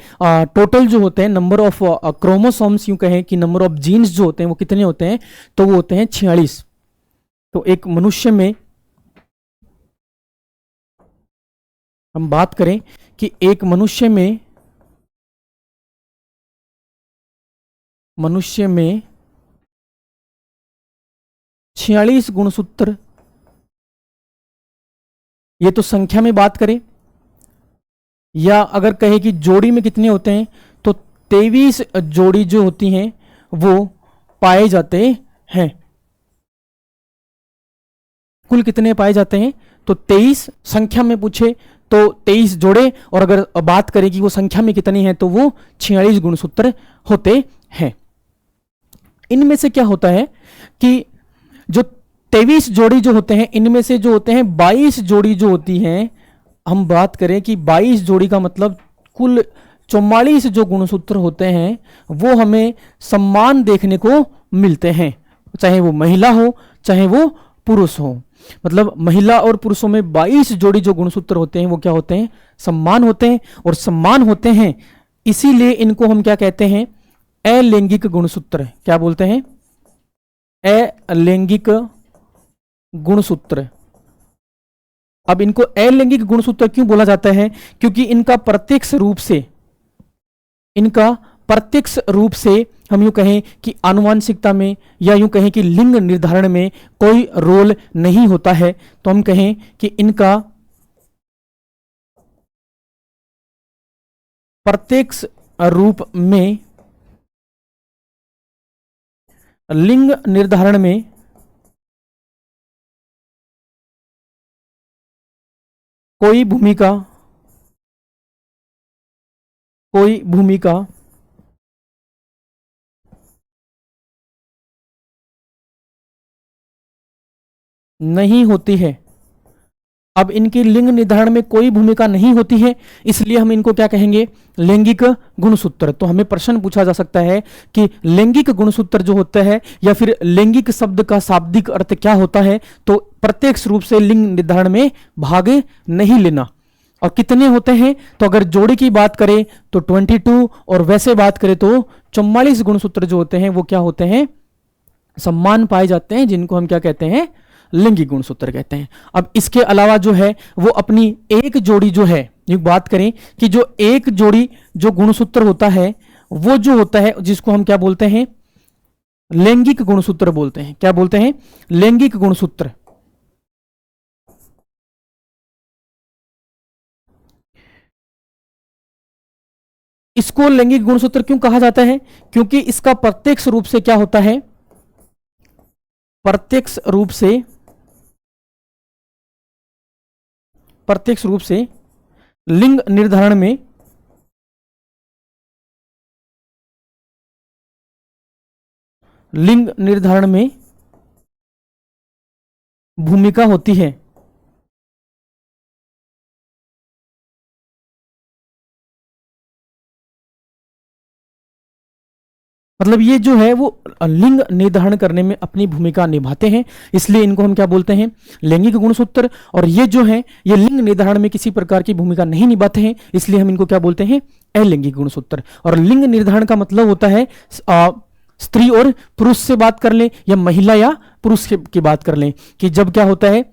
टोटल जो होते हैं नंबर ऑफ क्रोमोसोम्स, यूं कहें कि नंबर ऑफ जीन्स जो होते हैं वो कितने होते हैं? तो वो होते हैं 46। तो एक मनुष्य में हम बात करें कि एक मनुष्य में 46 गुणसूत्र, ये तो संख्या में बात करें, या अगर कहे कि जोड़ी में कितने होते हैं तो 23 जोड़ी जो होती हैं वो पाए जाते हैं। कुल कितने पाए जाते हैं? तो 23 संख्या में पूछे तो 23 जोड़े, और अगर बात करें कि वो संख्या में कितनी है तो वो 46 गुणसूत्र होते हैं। इनमें से क्या होता है कि जो 23 जोड़ी जो होते हैं इनमें से जो होते हैं 22 जोड़ी जो होती हैं, हम बात करें कि 22 जोड़ी का मतलब कुल 44 जो गुणसूत्र होते हैं वो हमें समान देखने को मिलते हैं, चाहे वो महिला हो चाहे वो पुरुष हो। मतलब महिला और पुरुषों में 22 जोड़ी जो गुणसूत्र होते हैं वो क्या होते हैं? समान होते हैं। और समान होते हैं इसीलिए इनको हम क्या कहते हैं? अलैंगिक गुणसूत्र। क्या बोलते हैं? अलैंगिक गुणसूत्र। अब इनको अलैंगिक गुणसूत्र क्यों बोला जाता है? क्योंकि इनका प्रत्यक्ष रूप से हम यूं कहें कि आनुवांशिकता में या यूं कहें कि लिंग निर्धारण में कोई रोल नहीं होता है, तो हम कहें कि इनका प्रत्यक्ष रूप में लिंग निर्धारण में कोई भूमिका नहीं होती है। अब इनकी लिंग निर्धारण में कोई भूमिका नहीं होती है, इसलिए हम इनको क्या कहेंगे? लैंगिक गुणसूत्र। तो हमें प्रश्न पूछा जा सकता है कि लैंगिक गुणसूत्र जो होता है या फिर लैंगिक शब्द का शाब्दिक अर्थ क्या होता है? तो प्रत्यक्ष रूप से लिंग निर्धारण में भाग नहीं लेना। और कितने होते हैं? तो अगर जोड़ी की बात करें तो 22, और वैसे बात करें तो 44 गुणसूत्र जो होते हैं वो क्या होते हैं? समान पाए जाते हैं, जिनको हम क्या कहते हैं? लैंगिक गुणसूत्र कहते हैं। अब इसके अलावा जो है वो अपनी एक जोड़ी जो है, ये बात करें कि जो एक जोड़ी जो गुणसूत्र होता है वो जो होता है जिसको हम क्या बोलते हैं? लैंगिक गुणसूत्र बोलते हैं। क्या बोलते हैं? लैंगिक गुणसूत्र। इसको लैंगिक गुणसूत्र क्यों कहा जाता है? क्योंकि इसका प्रत्यक्ष रूप से क्या होता है, प्रत्यक्ष रूप से लिंग निर्धारण में भूमिका होती है। मतलब ये जो है वो लिंग निर्धारण करने में अपनी भूमिका निभाते हैं, इसलिए इनको हम क्या बोलते हैं, लैंगिक गुणसूत्र। और ये जो है ये लिंग निर्धारण में किसी प्रकार की भूमिका नहीं निभाते हैं, इसलिए हम इनको क्या बोलते हैं, अलैंगिक गुणसूत्र। और लिंग निर्धारण का मतलब होता है स्त्री और पुरुष से बात कर लें या महिला या पुरुष की बात कर लें, कि जब क्या होता है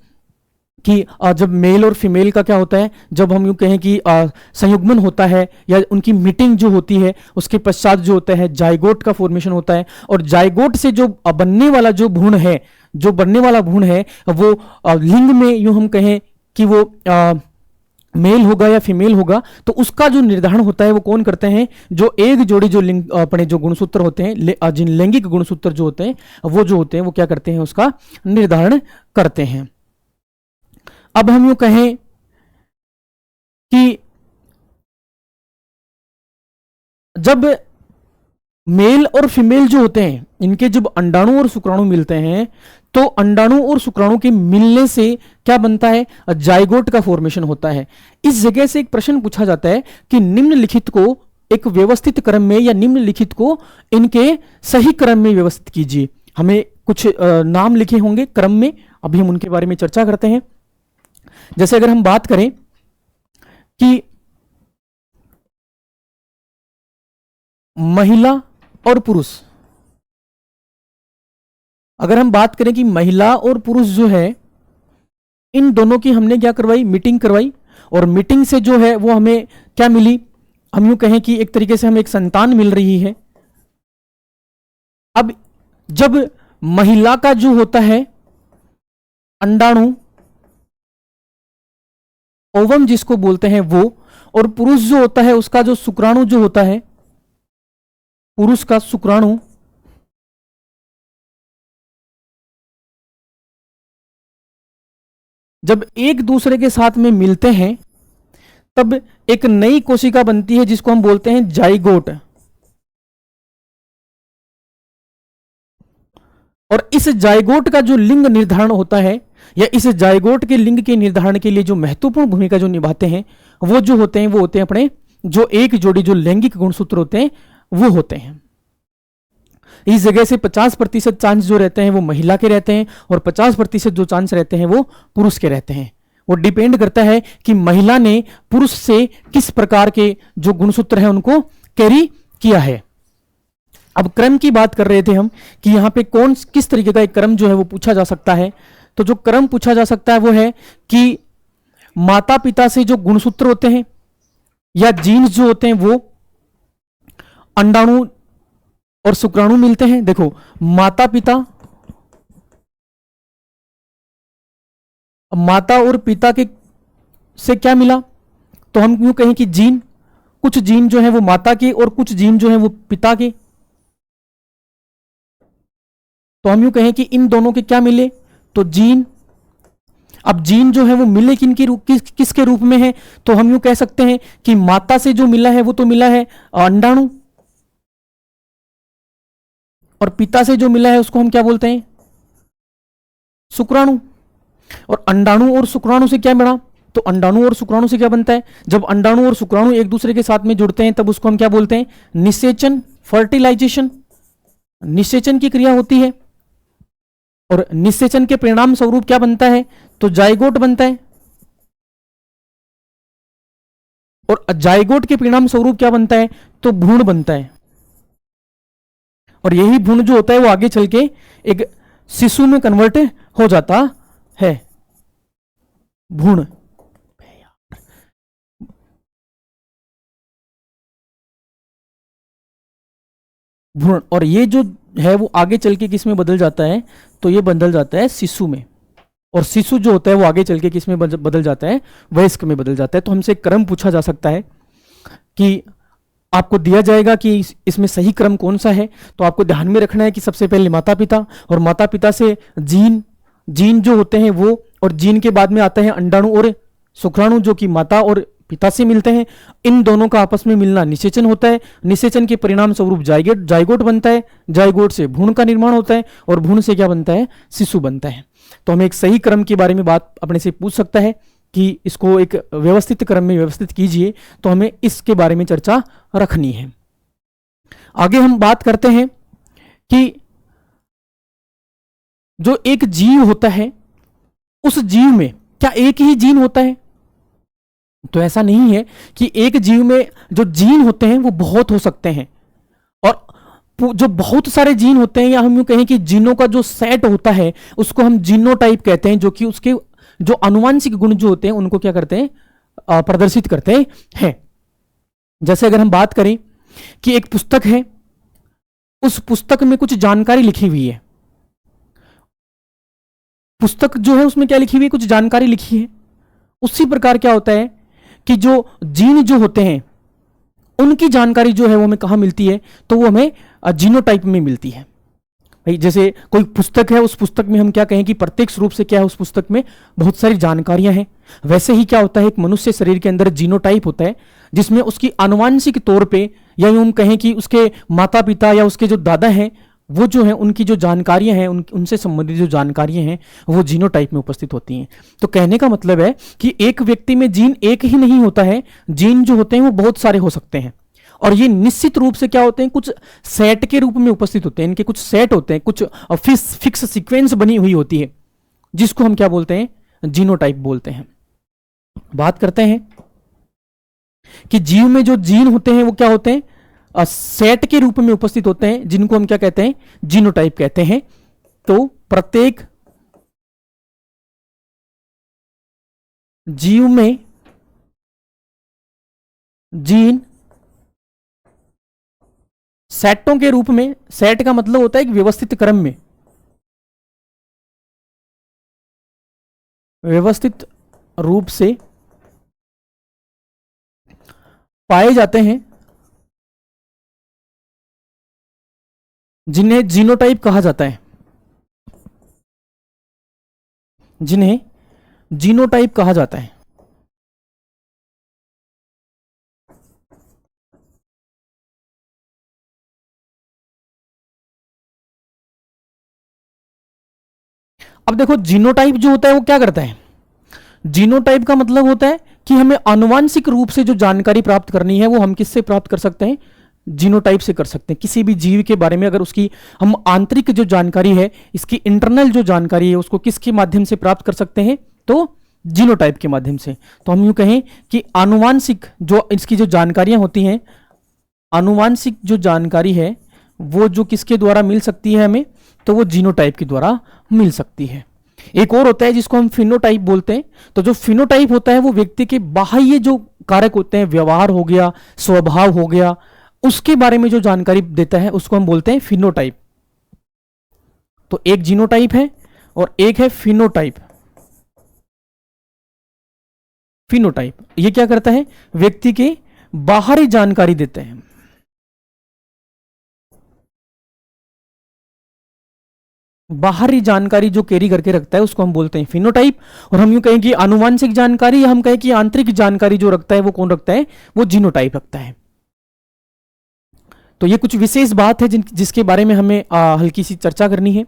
कि जब मेल और फीमेल का क्या होता है, जब हम यूं कहें कि संयुग्मन होता है या उनकी मीटिंग जो होती है, उसके पश्चात जो होता है जाइगोट का फॉर्मेशन होता है। और जाइगोट से जो बनने वाला भ्रूण है वो लिंग में यूं हम कहें कि वो मेल होगा या फीमेल होगा, तो उसका जो निर्धारण होता है वो कौन करते हैं, जो एक जोड़ी जो लिंग अपने जो गुणसूत्र होते हैं, जिन लैंगिक गुणसूत्र जो होते हैं वो क्या करते हैं, उसका निर्धारण करते हैं। अब हम यूं कहें कि जब मेल और फीमेल जो होते हैं, इनके जब अंडाणु और शुक्राणु मिलते हैं, तो अंडाणु और शुक्राणु के मिलने से क्या बनता है, जाइगोट का फॉर्मेशन होता है। इस जगह से एक प्रश्न पूछा जाता है कि निम्नलिखित को एक व्यवस्थित क्रम में या निम्नलिखित को इनके सही क्रम में व्यवस्थित कीजिए। हमें कुछ नाम लिखे होंगे क्रम में, अभी हम उनके बारे में चर्चा करते हैं। जैसे अगर हम बात करें कि महिला और पुरुष, अगर हम बात करें कि महिला और पुरुष जो है, इन दोनों की हमने क्या करवाई, मीटिंग करवाई, और मीटिंग से जो है वो हमें क्या मिली, हम यूं कहें कि एक तरीके से हमें एक संतान मिल रही है। अब जब महिला का जो होता है अंडाणु, ओवम जिसको बोलते हैं वो, और पुरुष जो होता है उसका जो शुक्राणु जो होता है, पुरुष का शुक्राणु, जब एक दूसरे के साथ में मिलते हैं तब एक नई कोशिका बनती है जिसको हम बोलते हैं जाइगोट। और इस जाइगोट का जो लिंग निर्धारण होता है, या इस जाइगोट के लिंग के निर्धारण के लिए जो महत्वपूर्ण भूमिका जो निभाते हैं वो होते हैं अपने जो एक जोड़ी जो लैंगिक गुणसूत्र होते हैं वो होते हैं। इस जगह से 50% चांस जो रहते हैं वो महिला के रहते हैं, और 50% जो चांस रहते हैं वो पुरुष के रहते हैं। वो डिपेंड करता है कि महिला ने पुरुष से किस प्रकार के जो गुणसूत्र हैं उनको कैरी किया है। अब क्रम की बात कर रहे थे हम कि यहां पे किस तरीके का एक क्रम जो है वो पूछा जा सकता है। तो जो क्रम पूछा जा सकता है वो है कि माता पिता से जो गुणसूत्र होते हैं या जीन्स जो होते हैं वो अंडाणु और शुक्राणु मिलते हैं। देखो, माता और पिता के से क्या मिला, तो हम यूं कहें कि जीन, कुछ जीन जो है वो माता के और कुछ जीन जो है वो पिता के। तो हम यूं कहें कि इन दोनों के क्या मिले, तो जीन। अब जीन जो है वो मिले किसके रूप में है, तो हम यूं कह सकते हैं कि माता से जो मिला है वो तो मिला है अंडाणु, और पिता से जो मिला है उसको हम क्या बोलते हैं, शुक्राणु। और अंडाणु और शुक्राणु से क्या मिला, तो अंडाणु और शुक्राणु से क्या बनता है, जब अंडाणु और शुक्राणु एक दूसरे के साथ में जुड़ते हैं तब उसको हम क्या बोलते हैं, निषेचन, फर्टिलाइजेशन, निषेचन की क्रिया होती है। और निषेचन के परिणाम स्वरूप क्या बनता है, तो जाइगोट बनता है। और जाइगोट के परिणाम स्वरूप क्या बनता है, तो भ्रूण बनता है। और यही भ्रूण जो होता है वो आगे चल के एक शिशु में कन्वर्ट हो जाता है, भ्रूण। भ्रूण, और ये जो है वो आगे चल के किस में बदल जाता है, तो ये बदल जाता है शिशु में। और शिशु जो होता है वो आगे चल के किस में बदल जाता है, वयस्क में बदल जाता है। तो हमसे क्रम पूछा जा सकता है कि आपको दिया जाएगा कि इसमें सही क्रम कौन सा है, तो आपको ध्यान में रखना है कि सबसे पहले माता पिता, और माता पिता से जीन, जीन जो होते हैं वो, और जीन के बाद में आते हैं अंडाणु और शुक्राणु जो कि माता और पिता से मिलते हैं। इन दोनों का आपस में मिलना निषेचन होता है। निषेचन के परिणाम स्वरूप जाइगोट बनता है। जाइगोट से भ्रूण का निर्माण होता है, और भ्रूण से क्या बनता है, शिशु बनता है। तो हमें एक सही क्रम के बारे में बात अपने से पूछ सकता है कि इसको एक व्यवस्थित क्रम में व्यवस्थित कीजिए, तो हमें इसके बारे में चर्चा रखनी है। आगे हम बात करते हैं कि जो एक जीव होता है, उस जीव में क्या एक ही जीन होता है? तो ऐसा नहीं है कि एक जीव में जो जीन होते हैं वो बहुत हो सकते हैं, और जो बहुत सारे जीन होते हैं, या हम यूं कहें कि जीनों का जो सेट होता है उसको हम जीनोटाइप कहते हैं, जो कि उसके जो आनुवांशिक गुण जो होते हैं उनको क्या करते हैं, प्रदर्शित करते हैं। जैसे अगर हम बात करें कि एक पुस्तक है, उस पुस्तक में कुछ जानकारी लिखी हुई है, पुस्तक जो है उसमें क्या लिखी हुई है, कुछ जानकारी लिखी है। उसी प्रकार क्या होता है कि जो जीन जो होते हैं उनकी जानकारी जो है वो हमें कहां मिलती है, तो वो हमें जीनोटाइप में मिलती है। भाई जैसे कोई पुस्तक है, उस पुस्तक में हम क्या कहें कि प्रत्यक्ष रूप से क्या है, उस पुस्तक में बहुत सारी जानकारियां हैं। वैसे ही क्या होता है, एक मनुष्य शरीर के अंदर जीनोटाइप होता है, जिसमें उसकी आनुवांशिक तौर पे, या हम कहें कि उसके माता पिता या उसके जो दादा हैं वो जो है उनकी जो जानकारियां हैं, उनसे संबंधित जो जानकारियां हैं वो जीनोटाइप में उपस्थित होती हैं। तो कहने का मतलब है कि एक व्यक्ति में जीन एक ही नहीं होता है, जीन जो होते हैं वो बहुत सारे हो सकते हैं, और ये निश्चित रूप से क्या होते हैं, कुछ सेट के रूप में उपस्थित होते हैं। इनके कुछ सेट होते हैं, कुछ फिक्स सीक्वेंस बनी हुई होती है, जिसको हम क्या बोलते हैं, जीनोटाइप बोलते हैं। बात करते हैं कि जीव में जो जीन होते हैं वो क्या होते हैं, सेट के रूप में उपस्थित होते हैं, जिनको हम क्या कहते हैं, जीनोटाइप कहते हैं। तो प्रत्येक जीव में जीन सेटों के रूप में, सेट का मतलब होता है एक व्यवस्थित क्रम में, व्यवस्थित रूप से पाए जाते हैं, जिन्हें जीनोटाइप कहा जाता है, जिन्हें जीनोटाइप कहा जाता है। अब देखो जीनोटाइप जो होता है वो क्या करता है, जीनोटाइप का मतलब होता है कि हमें आनुवांशिक रूप से जो जानकारी प्राप्त करनी है वो हम किससे प्राप्त कर सकते हैं, जीनोटाइप से कर सकते हैं। किसी भी जीव के बारे में अगर उसकी हम आंतरिक जो जानकारी है, इसकी इंटरनल जो जानकारी है, उसको किसके माध्यम से प्राप्त कर सकते हैं, तो जीनोटाइप के माध्यम से। तो हम यूं कहें कि आनुवांशिक जो इसकी जो जानकारियां होती हैं, आनुवांशिक जो जानकारी है वो जो किसके द्वारा मिल सकती है हमें, तो वो जीनोटाइप के द्वारा मिल सकती है। एक और होता है जिसको हम फिनोटाइप बोलते हैं। तो जो फिनोटाइप होता है वो व्यक्ति के बाह्य जो कारक होते हैं, व्यवहार हो गया, स्वभाव हो गया, उसके बारे में जो जानकारी देता है उसको हम बोलते हैं फिनोटाइप। तो एक जीनोटाइप है और एक है फिनोटाइप। फिनोटाइप ये क्या करता है, व्यक्ति के बाहरी जानकारी देते हैं, बाहरी जानकारी जो कैरी करके रखता है उसको हम बोलते हैं फिनोटाइप। और हम यूं कहें कि आनुवांशिक जानकारी, या हम कहें कि आंतरिक जानकारी जो रखता है वो कौन रखता है, वो जीनोटाइप रखता है। तो ये कुछ विशेष बात है जिसके बारे में हमें हल्की सी चर्चा करनी है।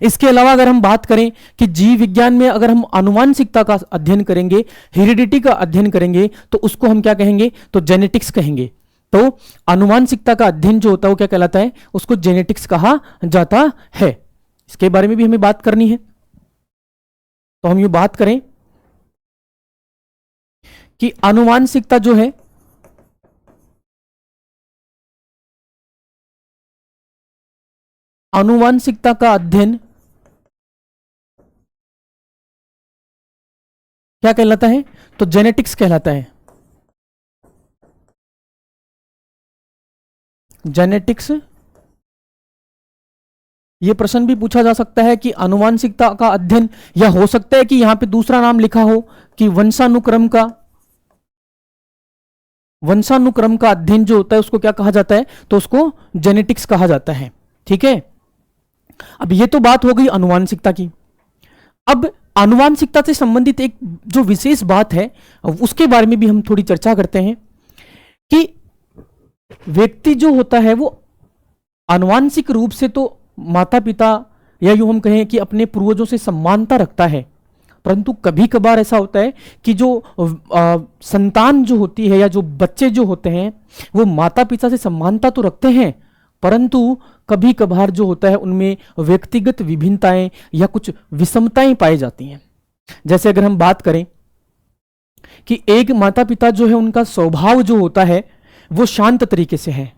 इसके अलावा अगर हम बात करें कि जीव विज्ञान में अगर हम आनुवांशिकता का अध्ययन करेंगे, हेरिडिटी का अध्ययन करेंगे, तो उसको हम क्या कहेंगे, तो जेनेटिक्स कहेंगे। तो आनुवांशिकता का अध्ययन जो होता है वो क्या कहलाता है, उसको जेनेटिक्स कहा जाता है। इसके बारे में भी हमें बात करनी है। तो हम ये बात करें कि आनुवांशिकता जो है, आनुवांशिकता का अध्ययन क्या कहलाता है, तो जेनेटिक्स कहलाता है। जेनेटिक्स। यह प्रश्न भी पूछा जा सकता है कि आनुवांशिकता का अध्ययन, या हो सकता है कि यहां पे दूसरा नाम लिखा हो कि वंशानुक्रम का वंशानुक्रम का अध्ययन जो होता है उसको क्या कहा जाता है, तो उसको जेनेटिक्स कहा जाता है। ठीक है, अब ये तो बात हो गई अनुवांशिकता की। अब आनुवांशिकता से संबंधित एक जो विशेष बात है उसके बारे में भी हम थोड़ी चर्चा करते हैं कि व्यक्ति जो होता है वो आनुवांशिक रूप से तो माता पिता या यूं हम कहें कि अपने पूर्वजों से समानता रखता है, परंतु कभी कभार ऐसा होता है कि जो संतान जो होती है या जो बच्चे जो होते हैं वो माता पिता से समानता तो रखते हैं, परंतु कभी कभार जो होता है उनमें व्यक्तिगत विभिन्नताएं या कुछ विषमताएं पाई जाती हैं। जैसे अगर हम बात करें कि एक माता पिता जो है उनका स्वभाव जो होता है वो शांत तरीके से है,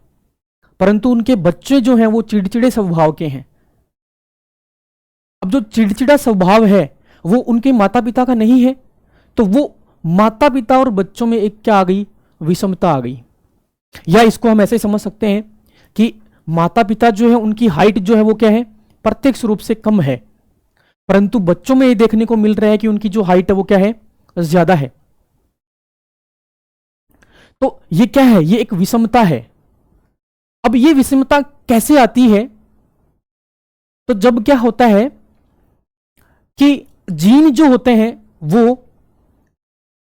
परंतु उनके बच्चे जो हैं वो चिड़चिड़े स्वभाव के हैं। अब जो चिड़चिड़ा स्वभाव है वो उनके माता पिता का नहीं है, तो वो माता पिता और बच्चों में एक क्या आ गई, विषमता आ गई। या इसको हम ऐसे समझ सकते हैं कि माता पिता जो है उनकी हाइट जो है वो क्या है, प्रत्यक्ष रूप से कम है, परंतु बच्चों में ये देखने को मिल रहा है कि उनकी जो हाइट है वो क्या है, ज्यादा है। तो ये क्या है, ये एक विषमता है। अब ये विषमता कैसे आती है, तो जब क्या होता है कि जीन जो होते हैं वो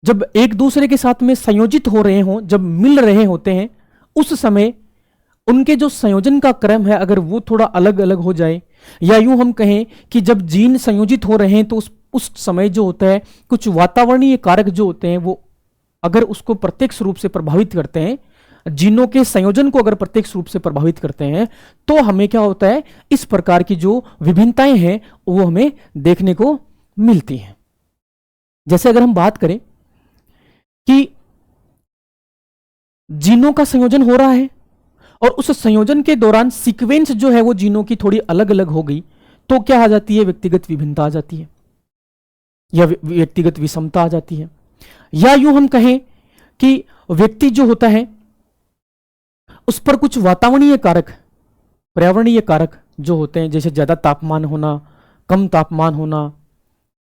जब एक दूसरे के साथ में संयोजित हो रहे हों, जब मिल रहे होते हैं, उस समय उनके जो संयोजन का क्रम है अगर वो थोड़ा अलग अलग हो जाए, या यूं हम कहें कि जब जीन संयोजित हो रहे हैं तो उस समय जो होता है कुछ वातावरणीय कारक जो होते हैं वो अगर उसको प्रत्यक्ष रूप से प्रभावित करते हैं, जीनों के संयोजन को अगर प्रत्यक्ष रूप से प्रभावित करते हैं, तो हमें क्या होता है, इस प्रकार की जो विभिन्नताएं हैं वो हमें देखने को मिलती हैं। जैसे अगर हम बात करें कि जीनों का संयोजन हो रहा है और उस संयोजन के दौरान सीक्वेंस जो है वो जीनों की थोड़ी अलग अलग हो गई, तो क्या आ जाती है, व्यक्तिगत विभिन्नता आ जाती है या व्यक्तिगत विषमता आ जाती है। या यूं हम कहें कि व्यक्ति जो होता है उस पर कुछ वातावरणीय कारक, पर्यावरणीय कारक जो होते हैं, जैसे ज्यादा तापमान होना, कम तापमान होना,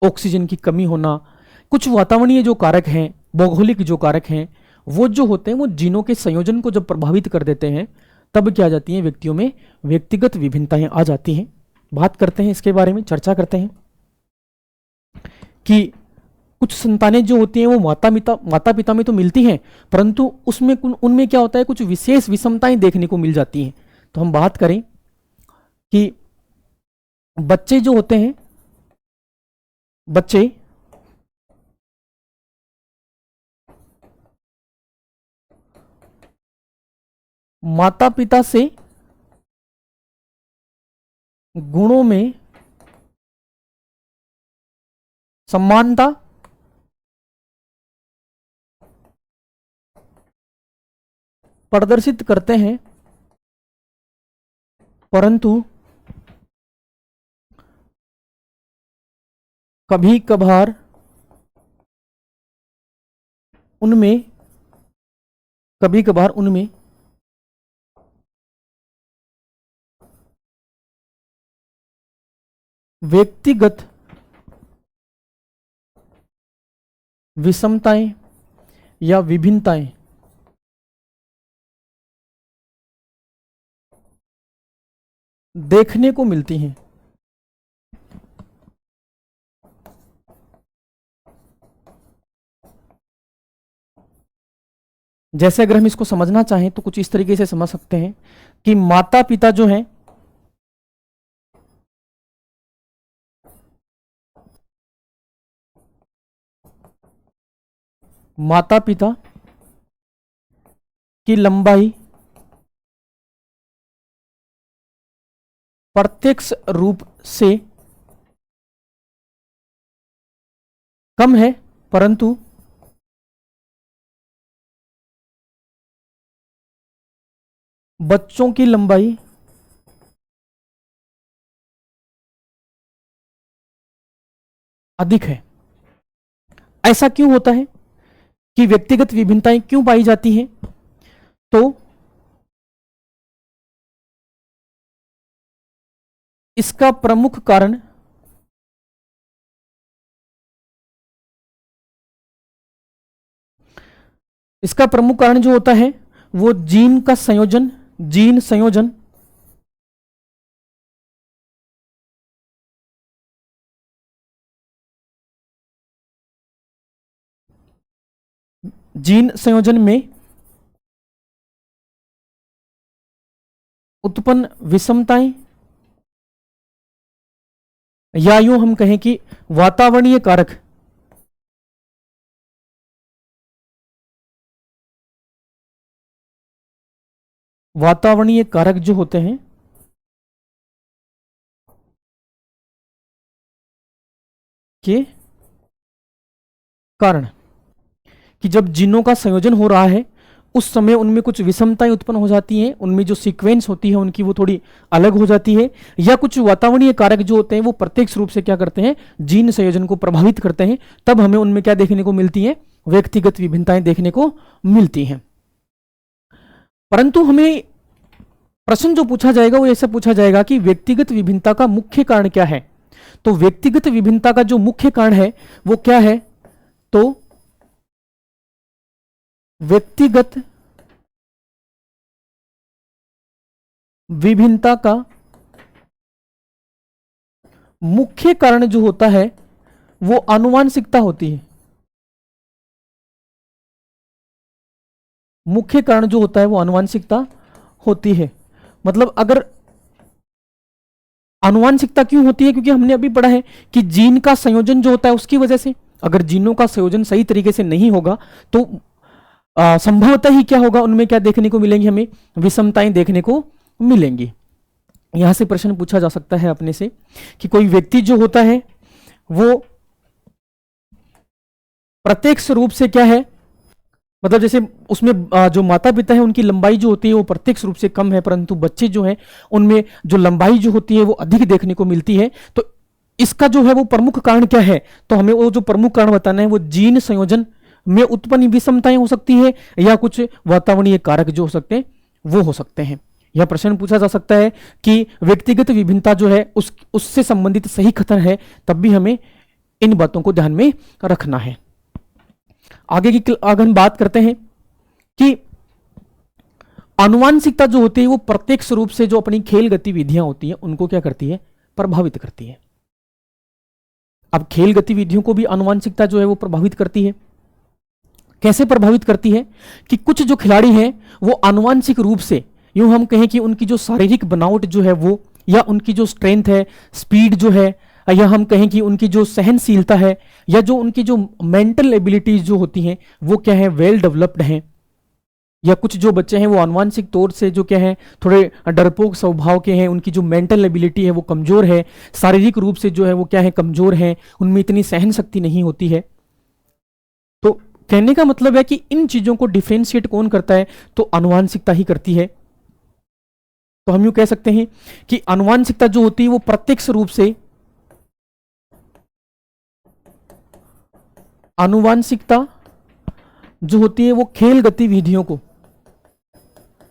ऑक्सीजन की कमी होना, कुछ वातावरणीय जो कारक हैं, भौगोलिक जो कारक हैं, वो जो होते हैं वो जीनों के संयोजन को जब प्रभावित कर देते हैं, तब क्या आ जाती हैं, व्यक्तियों में व्यक्तिगत विभिन्नताएं आ जाती हैं। बात करते हैं इसके बारे में, चर्चा करते हैं कि कुछ संतानें जो होती हैं वो माता पिता में तो मिलती हैं, परंतु उसमें उनमें क्या होता है, कुछ विशेष विषमताएं देखने को मिल जाती हैं। तो हम बात करें कि बच्चे जो होते हैं, बच्चे माता पिता से गुणों में समानता प्रदर्शित करते हैं, परंतु कभी कभार उनमें व्यक्तिगत विषमताएं या विभिन्नताएं देखने को मिलती हैं। जैसे अगर हम इसको समझना चाहें तो कुछ इस तरीके से समझ सकते हैं कि माता पिता जो हैं माता पिता की लंबाई प्रत्यक्ष रूप से कम है, परंतु बच्चों की लंबाई अधिक है। ऐसा क्यों होता है कि व्यक्तिगत विभिन्नताएं क्यों पाई जाती हैं? तो इसका प्रमुख कारण इसका प्रमुख कारण जो होता है वो जीन का संयोजन, जीन संयोजन, जीन संयोजन में उत्पन्न विषमताएं, या यूं हम कहें कि वातावरणीय कारक, वातावरणीय कारक जो होते हैं के कारण, कि जब जीनों का संयोजन हो रहा है उस समय उनमें कुछ विषमताएं उत्पन्न हो जाती हैं, उनमें जो सीक्वेंस होती है उनकी वो थोड़ी अलग हो जाती है, या कुछ वातावरणीय कारक जो होते हैं वो प्रत्यक्ष रूप से क्या करते हैं, जीन संयोजन को प्रभावित करते हैं, तब हमें उनमें क्या देखने को मिलती है, व्यक्तिगत विभिन्नताएं देखने को मिलती हैं। परंतु हमें प्रश्न जो पूछा जाएगा वो ऐसा पूछा जाएगा कि व्यक्तिगत विभिन्नता का मुख्य कारण क्या है। तो व्यक्तिगत विभिन्नता का जो मुख्य कारण है वो क्या है, तो व्यक्तिगत विभिन्नता का मुख्य कारण जो होता है वो आनुवंशिकता होती है। मुख्य कारण जो होता है वो आनुवंशिकता होती है। मतलब अगर आनुवंशिकता क्यों होती है, क्योंकि हमने अभी पढ़ा है कि जीन का संयोजन जो होता है उसकी वजह से, अगर जीनों का संयोजन सही तरीके से नहीं होगा तो संभवतः ही क्या होगा, उनमें क्या देखने को मिलेंगी, हमें विषमताएं देखने को मिलेंगी। यहां से प्रश्न पूछा जा सकता है अपने से कि कोई व्यक्ति जो होता है वो प्रत्यक्ष रूप से क्या है, मतलब जैसे उसमें जो माता पिता है उनकी लंबाई जो होती है वो प्रत्यक्ष रूप से कम है, परंतु बच्चे जो हैं उनमें जो लंबाई जो होती है वो अधिक देखने को मिलती है। तो इसका जो है वो प्रमुख कारण क्या है, तो हमें वो जो प्रमुख कारण बताना है वो जीन संयोजन में उत्पन्न विषमताएं हो सकती है, या कुछ वातावरणीय कारक जो हो सकते हैं वो हो सकते हैं। यह प्रश्न पूछा जा सकता है कि व्यक्तिगत विभिन्नता जो है उससे संबंधित सही कथन है, तब भी हमें इन बातों को ध्यान में रखना है। आगे हम बात करते हैं कि आनुवंशिकता जो होती है वो प्रत्यक्ष रूप से जो अपनी खेल गतिविधियां होती हैं उनको क्या करती है, प्रभावित करती है। अब खेल गतिविधियों को भी आनुवंशिकता जो है वो प्रभावित करती है। कैसे प्रभावित करती है कि कुछ जो खिलाड़ी हैं वो आनुवंशिक रूप से, यूं हम कहें कि उनकी जो शारीरिक बनावट जो है वो, या उनकी जो स्ट्रेंथ है, स्पीड जो है, या हम कहें कि उनकी जो सहनशीलता है, या जो उनकी जो मेंटल एबिलिटीज जो होती हैं वो क्या है, वेल डेवलप्ड हैं। या कुछ जो बच्चे हैं वो आनुवंशिक तौर से जो क्या है, थोड़े डरपोक स्वभाव के हैं, उनकी जो मेंटल एबिलिटी है वो कमजोर है, शारीरिक रूप से जो है वो क्या है, कमजोर है, उनमें इतनी सहन शक्ति नहीं होती है। तो कहने का मतलब है कि इन चीजों को डिफरेंशिएट कौन करता है, तो आनुवंशिकता ही करती है। तो हम यूं कह सकते हैं कि आनुवंशिकता जो होती है वो प्रत्यक्ष रूप से, आनुवंशिकता जो होती है वो खेल गतिविधियों को,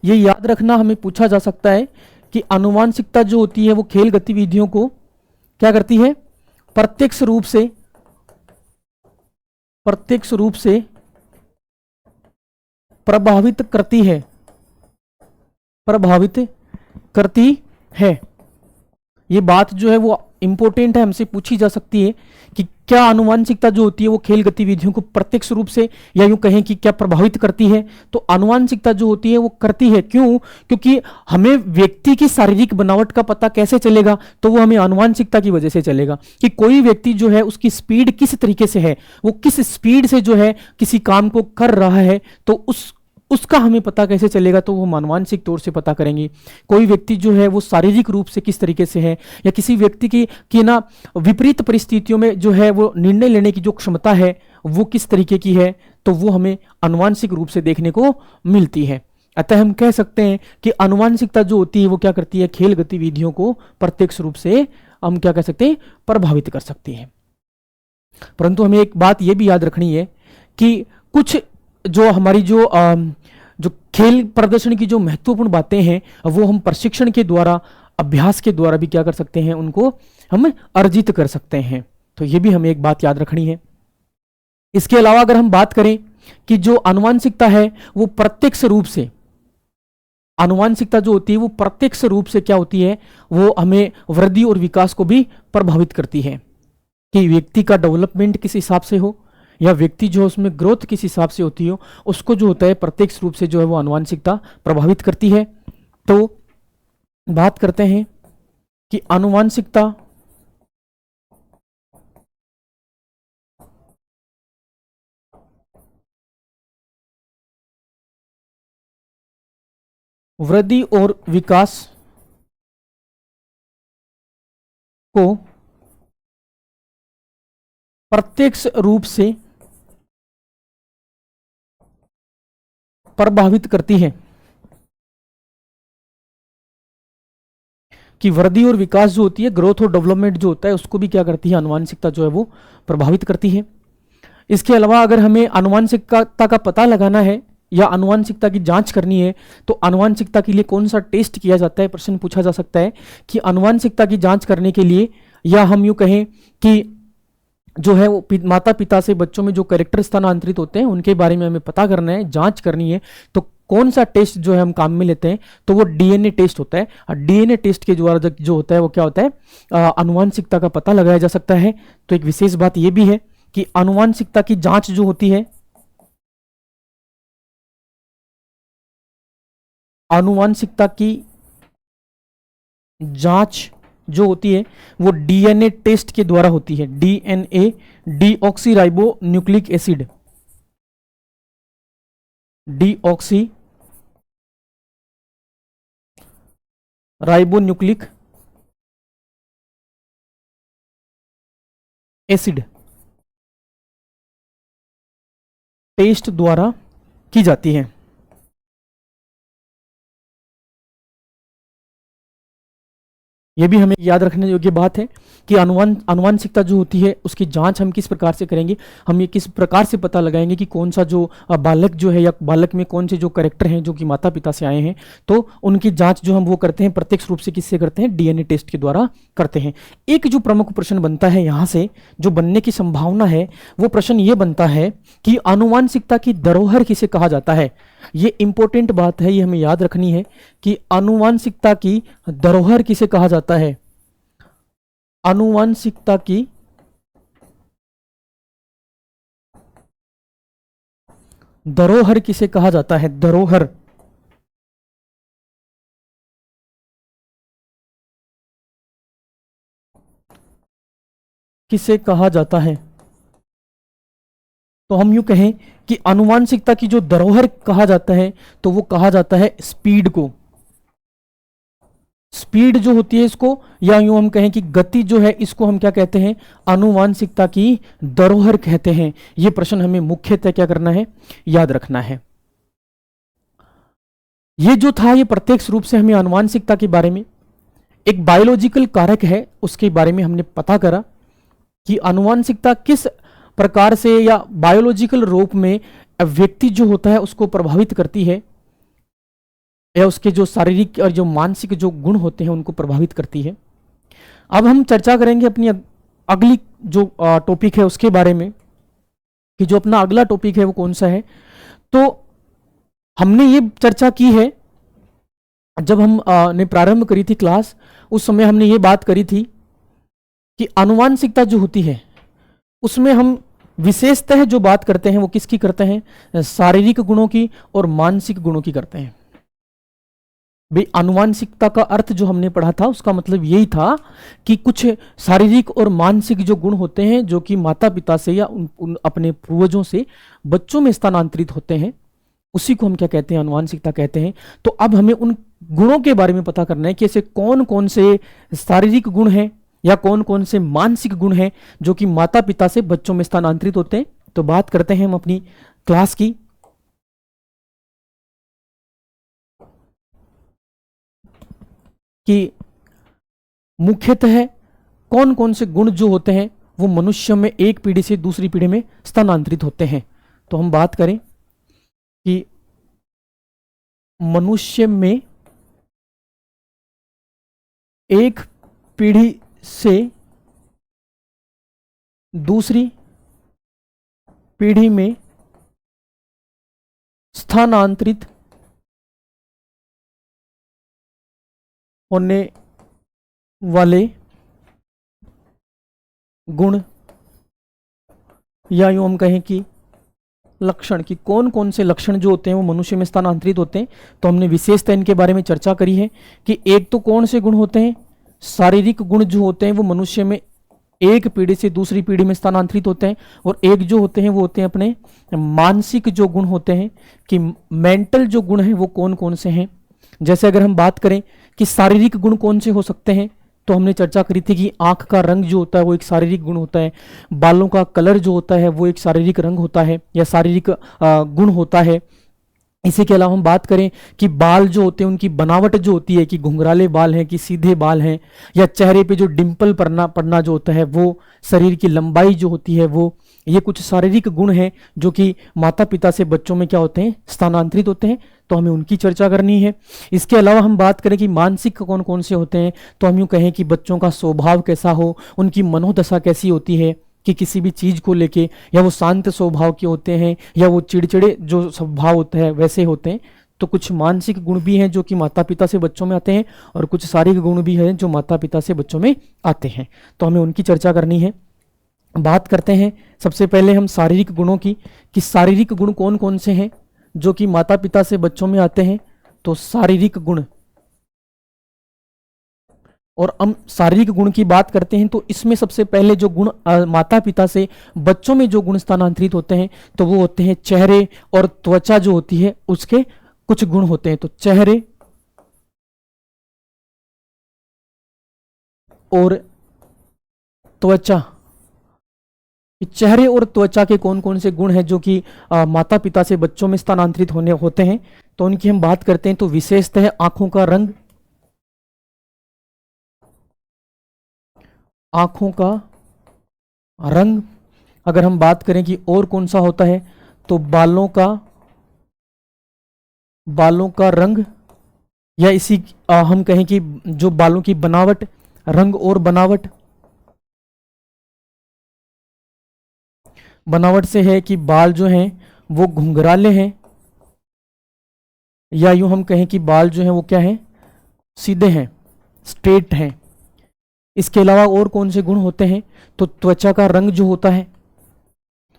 ये याद रखना हमें पूछा जा सकता है कि आनुवंशिकता जो होती है वो खेल गतिविधियों को क्या करती है, प्रत्यक्ष रूप से, प्रत्यक्ष रूप से प्रभावित करती है, प्रभावित करती है। ये बात जो है वो इंपॉर्टेंट है, हमसे पूछी जा सकती है कि क्या आनुवंशिकता जो होती है वो खेल गतिविधियों को प्रत्यक्ष रूप से, या यूं कहें कि क्या प्रभावित करती है। तो आनुवंशिकता जो होती है वो करती है। क्यों? क्योंकि हमें व्यक्ति की शारीरिक बनावट का पता कैसे चलेगा, तो वो हमें आनुवंशिकता की वजह से चलेगा कि कोई व्यक्ति जो है उसकी स्पीड किस तरीके से है, वो किस स्पीड से जो है किसी काम को कर रहा है, तो उसका हमें पता कैसे चलेगा, तो वो आनुवंशिक तौर से पता करेंगे। कोई व्यक्ति जो है वो शारीरिक रूप से किस तरीके से है, या किसी व्यक्ति की ना विपरीत परिस्थितियों में जो है वो निर्णय लेने की जो क्षमता है वो किस तरीके की है, तो वो हमें आनुवंशिक रूप से देखने को मिलती है। अतः हम कह सकते हैं कि आनुवंशिकता जो होती है वो क्या करती है, खेल गतिविधियों को प्रत्यक्ष रूप से हम क्या कह सकते हैं, प्रभावित कर सकती है। परंतु हमें एक बात यह भी याद रखनी है कि कुछ जो हमारी जो खेल प्रदर्शन की जो महत्वपूर्ण बातें हैं वो हम प्रशिक्षण के द्वारा, अभ्यास के द्वारा भी क्या कर सकते हैं, उनको हम अर्जित कर सकते हैं। तो ये भी हमें एक बात याद रखनी है। इसके अलावा अगर हम बात करें कि जो आनुवांशिकता है वो प्रत्यक्ष रूप से, आनुवांशिकता जो होती है वो प्रत्यक्ष रूप से क्या होती है, वो हमें वृद्धि और विकास को भी प्रभावित करती है, कि व्यक्ति का डेवलपमेंट किस हिसाब से हो या व्यक्ति जो उसमें ग्रोथ किस हिसाब से होती हो, उसको जो होता है प्रत्यक्ष रूप से जो है वो आनुवांशिकता प्रभावित करती है। तो बात करते हैं कि आनुवांशिकता वृद्धि और विकास को प्रत्यक्ष रूप से प्रभावित करती है, कि वृद्धि और विकास जो होती है, ग्रोथ और डेवलपमेंट जो होता है, उसको भी क्या करती है, आनुवांशिकता जो है वो प्रभावित करती है। इसके अलावा अगर हमें आनुवांशिकता का पता लगाना है या आनुवांशिकता की जांच करनी है, तो आनुवांशिकता के लिए कौन सा टेस्ट किया जाता है, प्रश्न पूछा जा सकता है कि आनुवांशिकता की जांच करने के लिए, या हम यूं कहें कि जो है वो माता पिता से बच्चों में जो कैरेक्टर स्थानांतरित होते हैं उनके बारे में हमें पता करना है, जांच करनी है, तो कौन सा टेस्ट जो है हम काम में लेते हैं, तो वो डीएनए टेस्ट होता है। और डीएनए टेस्ट के द्वारा जो होता है वो क्या होता है, आनुवांशिकता का पता लगाया जा सकता है। तो एक विशेष बात यह भी है कि आनुवांशिकता की जांच जो होती है, आनुवांशिकता की जांच जो होती है वो डीएनए टेस्ट के द्वारा होती है। DNA, deoxy nucleic acid, deoxy ribonucleic acid test द्वारा की जाती है। यह भी हमें याद रखने योग्य बात है कि आनुवांशिकता जो होती है उसकी जांच हम किस प्रकार से करेंगे, हम ये किस प्रकार से पता लगाएंगे कि कौन सा जो बालक जो है या बालक में कौन से जो कैरेक्टर हैं जो कि माता पिता से आए हैं, तो उनकी जांच जो हम वो करते हैं प्रत्यक्ष रूप से किससे करते हैं, डीएनए टेस्ट के द्वारा करते हैं। एक जो प्रमुख प्रश्न बनता है यहाँ से, जो बनने की संभावना है, वो प्रश्न ये बनता है कि आनुवांशिकता की धरोहर किसे कहा जाता है। ये इंपॉर्टेंट बात है, ये हमें याद रखनी है कि आनुवांशिकता की धरोहर किसे कहा जाता है। आनुवांशिकता की धरोहर किसे कहा जाता है, धरोहर किसे कहा जाता है। तो हम यूं कहें कि आनुवांशिकता की जो धरोहर कहा जाता है, तो वो कहा जाता है स्पीड को। स्पीड जो होती है इसको, या यूं हम कहें कि गति जो है, इसको हम क्या कहते हैं, आनुवांशिकता की धरोहर कहते हैं। यह प्रश्न हमें मुख्यतः क्या करना है, याद रखना है। ये जो था ये प्रत्यक्ष रूप से हमें आनुवांशिकता के बारे में, एक बायोलॉजिकल कारक है उसके बारे में हमने पता करा कि आनुवांशिकता किस प्रकार से या बायोलॉजिकल रूप में व्यक्ति जो होता है उसको प्रभावित करती है, या उसके जो शारीरिक और जो मानसिक जो गुण होते हैं उनको प्रभावित करती है। अब हम चर्चा करेंगे अपनी अगली जो टॉपिक है उसके बारे में, कि जो अपना अगला टॉपिक है वो कौन सा है। तो हमने ये चर्चा की है, जब हम ने प्रारंभ करी थी क्लास, उस समय हमने ये बात करी थी कि आनुवांशिकता जो होती है उसमें हम विशेषतः जो बात करते हैं वो किसकी करते हैं, शारीरिक गुणों की और मानसिक गुणों की करते हैं। भाई आनुवांशिकता का अर्थ जो हमने पढ़ा था उसका मतलब यही था कि कुछ शारीरिक और मानसिक जो गुण होते हैं जो कि माता पिता से या उन अपने पूर्वजों से बच्चों में स्थानांतरित होते हैं, उसी को हम क्या कहते हैं, आनुवांशिकता कहते हैं। तो अब हमें उन गुणों के बारे में पता करना है कि ऐसे कौन कौन से शारीरिक गुण हैं या कौन कौन से मानसिक गुण हैं जो कि माता पिता से बच्चों में स्थानांतरित होते हैं। तो बात करते हैं हम अपनी क्लास की, कि मुख्यतः कौन कौन से गुण जो होते हैं वो मनुष्य में एक पीढ़ी से दूसरी पीढ़ी में स्थानांतरित होते हैं। तो हम बात करें कि मनुष्य में एक पीढ़ी से दूसरी पीढ़ी में स्थानांतरित होने वाले गुण, या यूं हम कहें कि लक्षण, कि कौन कौन से लक्षण जो होते हैं वो मनुष्य में स्थानांतरित होते हैं। तो हमने विशेषता इनके बारे में चर्चा करी है कि एक तो कौन से गुण होते हैं, शारीरिक गुण जो होते हैं वो मनुष्य में एक पीढ़ी से दूसरी पीढ़ी में स्थानांतरित होते हैं, और एक जो होते हैं वो होते हैं अपने मानसिक जो गुण होते हैं, कि मेंटल जो गुण हैं वो कौन कौन से हैं। जैसे अगर हम बात करें कि शारीरिक गुण कौन से हो सकते हैं, तो हमने चर्चा करी थी कि आंख का रंग जो होता है वो एक शारीरिक गुण होता है, बालों का कलर जो होता है वो एक शारीरिक रंग होता है या शारीरिक गुण होता है। इसी के अलावा हम बात करें कि बाल जो होते हैं उनकी बनावट जो होती है, कि घुंघराले बाल हैं कि सीधे बाल हैं, या चेहरे पे जो डिंपल पड़ना जो होता है वो, शरीर की लंबाई जो होती है वो, ये कुछ शारीरिक गुण हैं जो कि माता पिता से बच्चों में क्या होते हैं, स्थानांतरित होते हैं। तो हमें उनकी चर्चा करनी है। इसके अलावा हम बात करें कि मानसिक कौन कौन से होते हैं, तो हम यूँ कहें कि बच्चों का स्वभाव कैसा हो, उनकी मनोदशा कैसी होती है, कि किसी भी चीज़ को लेके या वो शांत स्वभाव के होते हैं या वो चिड़चिड़े जो स्वभाव होता है वैसे होते हैं। तो कुछ मानसिक गुण भी हैं जो कि माता पिता से बच्चों में आते हैं, और कुछ शारीरिक गुण भी हैं जो माता पिता से बच्चों में आते हैं। तो हमें उनकी चर्चा करनी है। बात करते हैं सबसे पहले हम शारीरिक गुणों की, कि शारीरिक गुण कौन कौन से हैं जो कि माता पिता से बच्चों में आते हैं। तो शारीरिक गुण, और हम शारीरिक गुण की बात करते हैं तो इसमें सबसे पहले जो गुण माता पिता से बच्चों में जो गुण स्थानांतरित होते हैं तो वो होते हैं चेहरे और त्वचा जो होती है उसके कुछ गुण होते हैं। तो चेहरे और त्वचा, चेहरे और त्वचा के कौन कौन से गुण हैं जो कि माता पिता से बच्चों में स्थानांतरित होने होते हैं, तो उनकी हम बात करते हैं। तो विशेषतः है आंखों का रंग, आंखों का रंग। अगर हम बात करें कि और कौन सा होता है, तो बालों का रंग, या इसी हम कहें कि जो बालों की बनावट, रंग और बनावट से है कि बाल जो हैं वो घुंघराले हैं, या यूं हम कहें कि बाल जो हैं वो क्या हैं, सीधे हैं, स्ट्रेट हैं। इसके अलावा और कौन से गुण होते हैं, तो त्वचा का रंग जो होता है,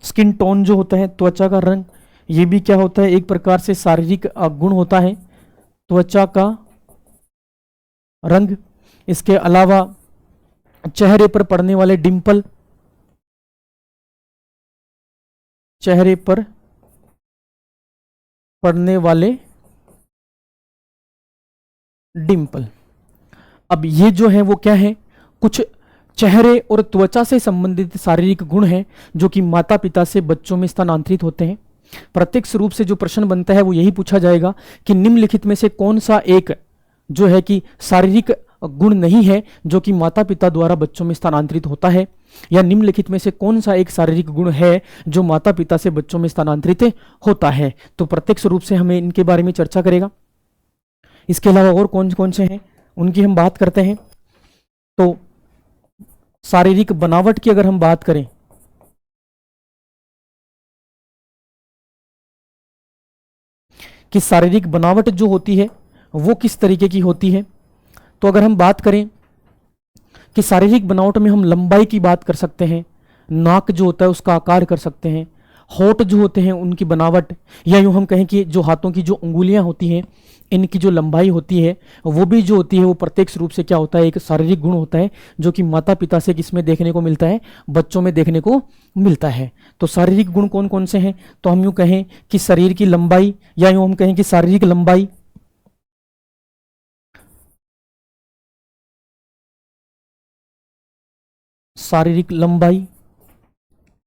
स्किन टोन जो होता है, त्वचा का रंग, ये भी क्या होता है, एक प्रकार से शारीरिक गुण होता है, त्वचा का रंग। इसके अलावा चेहरे पर पड़ने वाले डिंपल, चेहरे पर पड़ने वाले डिंपल। अब ये जो है वो क्या है, कुछ चेहरे और त्वचा से संबंधित शारीरिक गुण हैं जो कि माता पिता से बच्चों में स्थानांतरित होते हैं। प्रत्यक्ष रूप से जो प्रश्न बनता है वो यही पूछा जाएगा कि निम्नलिखित में से कौन सा एक जो है कि शारीरिक गुण नहीं है जो कि माता पिता द्वारा बच्चों में स्थानांतरित होता है, या निम्नलिखित में से कौन सा एक शारीरिक गुण है जो माता पिता से बच्चों में स्थानांतरित होता है। तो प्रत्यक्ष रूप से हमें इनके बारे में चर्चा करेगा। इसके अलावा और कौन कौन से हैं उनकी हम बात करते हैं। तो शारीरिक बनावट की अगर हम बात करें, कि शारीरिक बनावट जो होती है वो किस तरीके की होती है, तो अगर हम बात करें कि शारीरिक बनावट में हम लंबाई की बात कर सकते हैं, नाक जो होता है उसका आकार कर सकते हैं, होठ जो होते हैं उनकी बनावट, या यूं हम कहें कि जो हाथों की जो उंगलियां होती हैं इनकी जो लंबाई होती है वो भी जो होती है वो प्रत्यक्ष रूप से क्या होता है, एक शारीरिक गुण होता है जो कि माता पिता से किसमें देखने को मिलता है, बच्चों में देखने को मिलता है। तो शारीरिक गुण कौन कौन से हैं, तो हम यूं कहें कि शरीर की लंबाई, या यूं हम कहें कि शारीरिक लंबाई, शारीरिक लंबाई।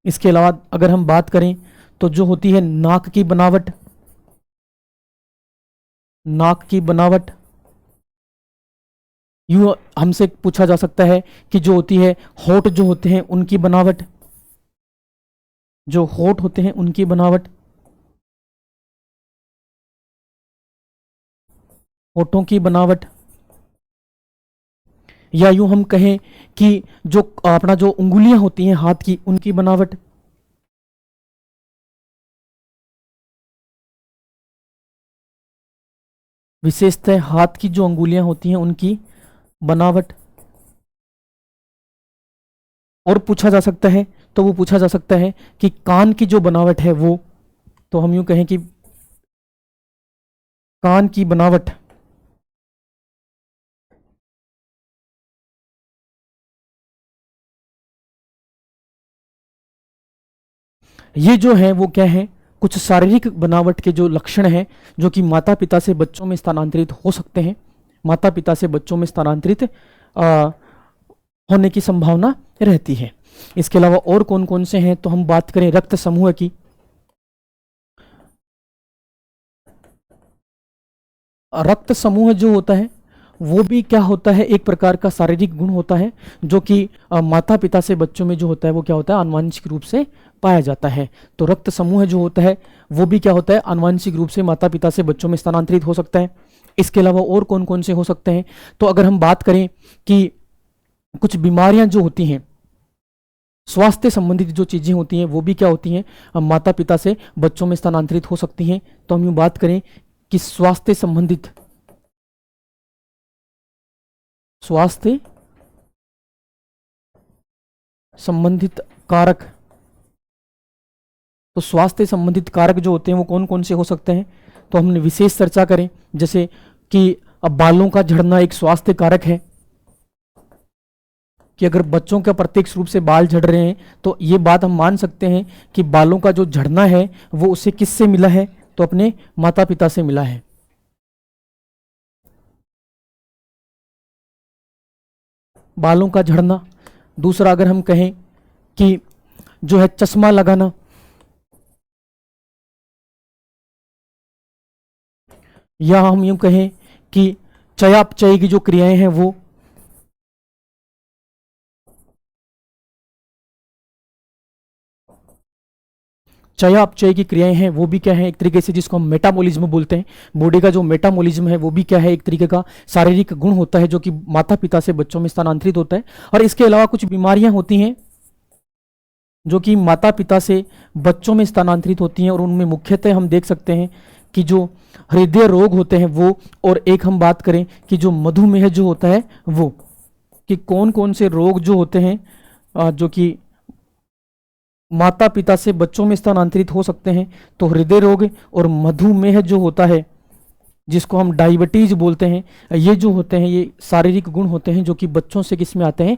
इसके अलावा अगर हम बात करें तो जो होती है नाक की बनावट, नाक की बनावट, यूं हमसे पूछा जा सकता है कि जो होती है होठ जो होते हैं उनकी बनावट, जो होठ होते हैं उनकी बनावट, होठों की बनावट, या यूं हम कहें कि जो अपना जो उंगलियां होती हैं हाथ की उनकी बनावट, विशेषतः हाथ की जो अंगुलियां होती हैं उनकी बनावट। और पूछा जा सकता है, तो वो पूछा जा सकता है कि कान की जो बनावट है वो, तो हम यूं कहें कि कान की बनावट ये जो है वो क्या है, कुछ शारीरिक बनावट के जो लक्षण हैं जो कि माता पिता से बच्चों में स्थानांतरित हो सकते हैं, माता पिता से बच्चों में स्थानांतरित होने की संभावना रहती है। इसके अलावा और कौन कौन से हैं, तो हम बात करें रक्त समूह की। रक्त समूह जो होता है वो भी क्या होता है, एक प्रकार का शारीरिक गुण होता है जो कि माता पिता से बच्चों में जो होता है वो क्या होता है, आनुवंशिक रूप से पाया जाता है। तो रक्त समूह जो होता है वो भी क्या होता है, आनुवंशिक रूप से माता पिता से बच्चों में स्थानांतरित हो सकता है। इसके अलावा और कौन कौन से हो सकते हैं, तो अगर हम बात करें कि कुछ बीमारियां जो होती हैं, स्वास्थ्य संबंधित जो चीजें होती हैं वो भी क्या होती हैं, माता पिता से बच्चों में स्थानांतरित हो सकती हैं। तो हम यूं बात करें कि स्वास्थ्य संबंधित कारक, तो स्वास्थ्य संबंधित कारक जो होते हैं वो कौन कौन से हो सकते हैं, तो हमने विशेष चर्चा करें जैसे कि अब बालों का झड़ना एक स्वास्थ्य कारक है, कि अगर बच्चों के प्रत्यक्ष रूप से बाल झड़ रहे हैं तो ये बात हम मान सकते हैं कि बालों का जो झड़ना है वो उसे किससे मिला है, तो अपने माता पिता से मिला है। बालों का झड़ना। दूसरा अगर हम कहें कि जो है चश्मा लगाना, या हम यूं कहें कि चयापचय की जो क्रियाएं हैं वो, चयापचय की क्रियाएं हैं वो भी क्या है, एक तरीके से जिसको हम मेटाबॉलिज्म बोलते हैं, बॉडी का जो मेटाबॉलिज्म है वो भी क्या है, एक तरीके का शारीरिक गुण होता है जो कि माता पिता से बच्चों में स्थानांतरित होता है। और इसके अलावा कुछ बीमारियां होती हैं जो कि माता पिता से बच्चों में स्थानांतरित होती हैं, और उनमें मुख्यतः हम देख सकते हैं कि जो हृदय रोग होते हैं वो, और एक हम बात करें कि जो मधुमेह जो होता है वो, कि कौन कौन से रोग जो होते हैं जो कि माता पिता से बच्चों में स्थानांतरित हो सकते हैं। तो हृदय रोग और मधुमेह जो होता है जिसको हम डायबिटीज बोलते हैं, ये जो होते हैं ये शारीरिक गुण होते हैं जो कि बच्चों से किस में आते हैं,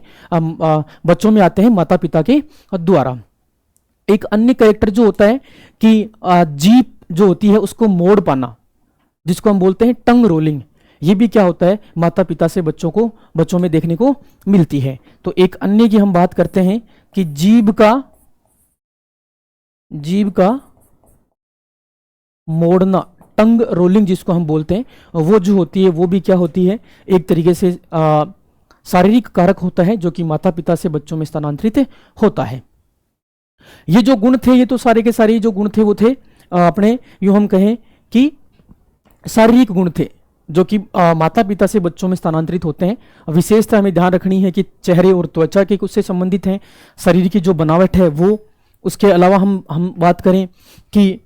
बच्चों में आते हैं माता पिता के द्वारा। एक अन्य कैरेक्टर जो होता है कि जीभ जो होती है उसको मोड़ पाना, जिसको हम बोलते हैं टंग रोलिंग, ये भी क्या होता है, माता पिता से बच्चों में देखने को मिलती है। तो एक अन्य की हम बात करते हैं कि जीभ का मोड़ना, टंग रोलिंग जिसको हम बोलते हैं, वो जो होती है वो भी क्या होती है, एक तरीके से शारीरिक कारक होता है जो कि माता पिता से बच्चों में स्थानांतरित होता है। ये जो गुण थे, ये तो सारे के सारे जो गुण थे वो थे अपने यूं हम कहें कि शारीरिक गुण थे जो कि माता पिता से बच्चों में स्थानांतरित होते हैं। विशेषता हमें ध्यान रखनी है कि चेहरे और त्वचा के कुछ से संबंधित हैं, शरीर की जो बनावट है वो। उसके अलावा हम बात करें कि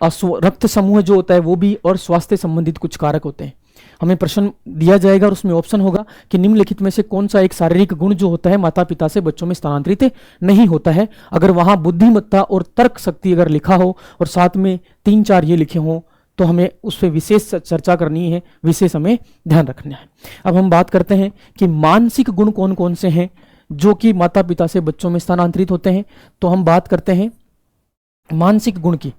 रक्त समूह जो होता है वो भी, और स्वास्थ्य संबंधित कुछ कारक होते हैं। हमें प्रश्न दिया जाएगा और उसमें ऑप्शन होगा कि निम्नलिखित में से कौन सा एक शारीरिक गुण जो होता है माता पिता से बच्चों में स्थानांतरित नहीं होता है। अगर वहां बुद्धिमत्ता और तर्क शक्ति अगर लिखा हो और साथ में 3-4 ये लिखे हों तो हमें उस पर विशेष चर्चा करनी है, विशेष हमें ध्यान रखना है। अब हम बात करते हैं कि मानसिक गुण कौन कौन से हैं जो कि माता पिता से बच्चों में स्थानांतरित होते हैं। तो हम बात करते हैं मानसिक गुण की।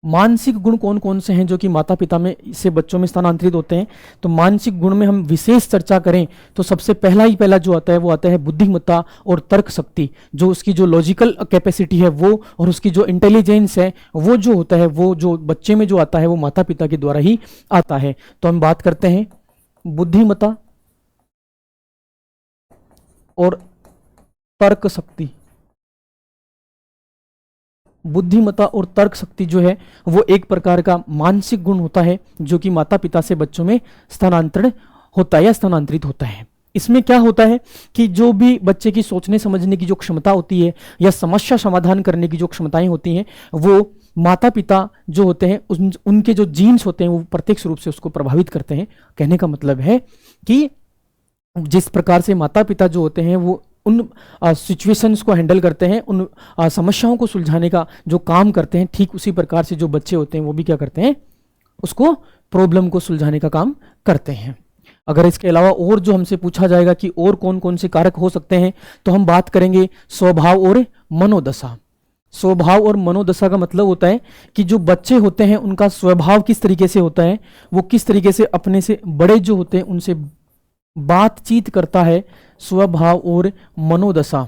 मानसिक गुण कौन कौन से हैं जो कि माता पिता में से बच्चों में स्थानांतरित होते हैं। तो मानसिक गुण में हम विशेष चर्चा करें तो सबसे पहला जो आता है वो आता है बुद्धिमत्ता और तर्क शक्ति, जो उसकी जो लॉजिकल कैपेसिटी है वो, और उसकी जो इंटेलिजेंस है वो जो होता है, वो जो बच्चे में जो आता है वो माता पिता के द्वारा ही आता है। तो हम बात करते हैं बुद्धिमत्ता और तर्क शक्ति। बुद्धिमत्ता और तर्क शक्ति जो है वो एक प्रकार का मानसिक गुण होता है जो कि माता पिता से बच्चों में स्थानांतरण होता है या स्थानांतरित होता है। इसमें क्या होता है कि जो भी बच्चे की सोचने समझने की जो क्षमता होती है या समस्या समाधान करने की जो क्षमताएं होती हैं, वो माता पिता जो होते हैं उनके जो जीन्स होते हैं वो प्रत्यक्ष रूप से उसको प्रभावित करते हैं। कहने का मतलब है कि जिस प्रकार से माता पिता जो होते हैं वो उन सिचुएशंस को हैंडल करते हैं, उन समस्याओं को सुलझाने का जो काम करते हैं, ठीक उसी प्रकार से जो बच्चे होते हैं वो भी क्या करते हैं, उसको प्रॉब्लम को सुलझाने का काम करते हैं। अगर इसके अलावा और जो हमसे पूछा जाएगा कि और कौन कौन से कारक हो सकते हैं, तो हम बात करेंगे स्वभाव और मनोदशा। स्वभाव और मनोदशा का मतलब होता है कि जो बच्चे होते हैं उनका स्वभाव किस तरीके से होता है, वो किस तरीके से अपने से बड़े जो होते हैं उनसे बातचीत करता है। स्वभाव और मनोदशा।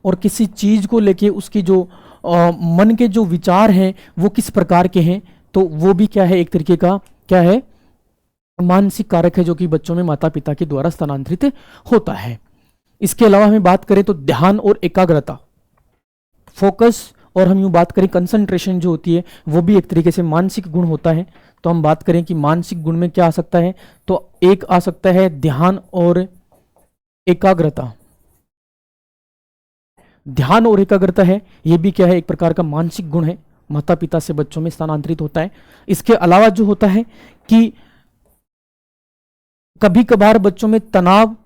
और किसी चीज को लेके उसकी जो मन के जो विचार हैं वो किस प्रकार के हैं, तो वो भी क्या है, एक तरीके का क्या है, मानसिक कारक है जो कि बच्चों में माता पिता के द्वारा स्थानांतरित होता है। इसके अलावा हमें बात करें तो ध्यान और एकाग्रता, फोकस, और हम यूं बात करें कंसंट्रेशन जो होती है वो भी एक तरीके से मानसिक गुण होता है। तो हम बात करें कि मानसिक गुण में क्या आ सकता है, तो एक आ सकता है ध्यान और एकाग्रता। ध्यान और एकाग्रता है, ये भी क्या है, एक प्रकार का मानसिक गुण है, माता पिता से बच्चों में स्थानांतरित होता है। इसके अलावा जो होता है कि कभी कभार बच्चों में तनाव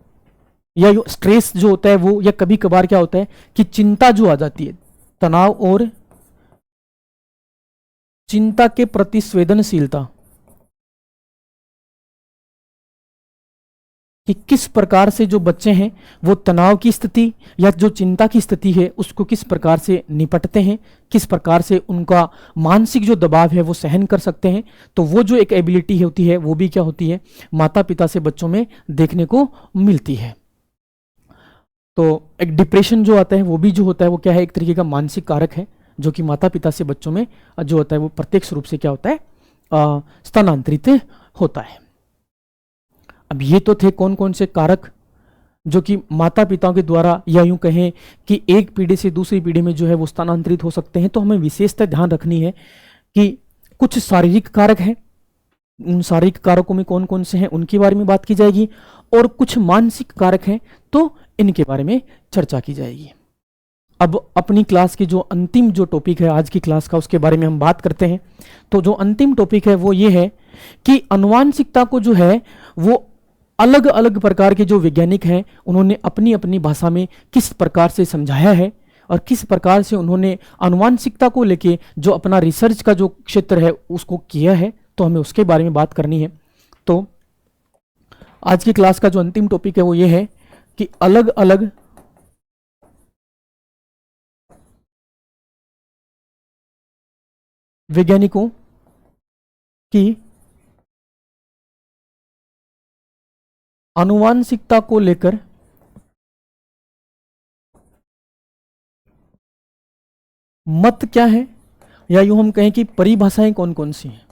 या स्ट्रेस जो होता है वो, या कभी कभार क्या होता है कि चिंता जो आ जाती है, तनाव और चिंता के प्रति संवेदनशीलता, कि किस प्रकार से जो बच्चे हैं वो तनाव की स्थिति या जो चिंता की स्थिति है उसको किस प्रकार से निपटते हैं, किस प्रकार से उनका मानसिक जो दबाव है वो सहन कर सकते हैं। तो वो जो एक एबिलिटी होती है वो भी क्या होती है, माता पिता से बच्चों में देखने को मिलती है। तो एक डिप्रेशन जो आता है वो भी जो होता है वो क्या है, एक तरीके का मानसिक कारक है जो कि माता पिता से बच्चों में जो होता है वो प्रत्यक्ष रूप से क्या होता है, स्थानांतरित होता है। अब ये तो थे कौन कौन से कारक जो कि माता पिताओं के द्वारा, या यूं कहें कि एक पीढ़ी से दूसरी पीढ़ी में जो है वो स्थानांतरित हो सकते हैं। तो हमें विशेषता ध्यान रखनी है कि कुछ शारीरिक कारक हैं, उन शारीरिक कारकों में कौन कौन से हैं उनके बारे में बात की जाएगी, और कुछ मानसिक कारक हैं तो इनके बारे में चर्चा की जाएगी। अब अपनी क्लास की जो अंतिम जो टॉपिक है आज की क्लास का, उसके बारे में हम बात करते हैं। तो जो अंतिम टॉपिक है वो ये है कि आनुवांशिकता को जो है वो अलग अलग प्रकार के जो वैज्ञानिक हैं उन्होंने अपनी अपनी भाषा में किस प्रकार से समझाया है, और किस प्रकार से उन्होंने आनुवांशिकता को लेके जो अपना रिसर्च का जो क्षेत्र है उसको किया है, तो हमें उसके बारे में बात करनी है। तो आज की क्लास का जो अंतिम टॉपिक है वो ये है कि अलग अलग वैज्ञानिकों की आनुवांशिकता को लेकर मत क्या है, या यूं हम कहें कि परिभाषाएं कौन कौन सी हैं,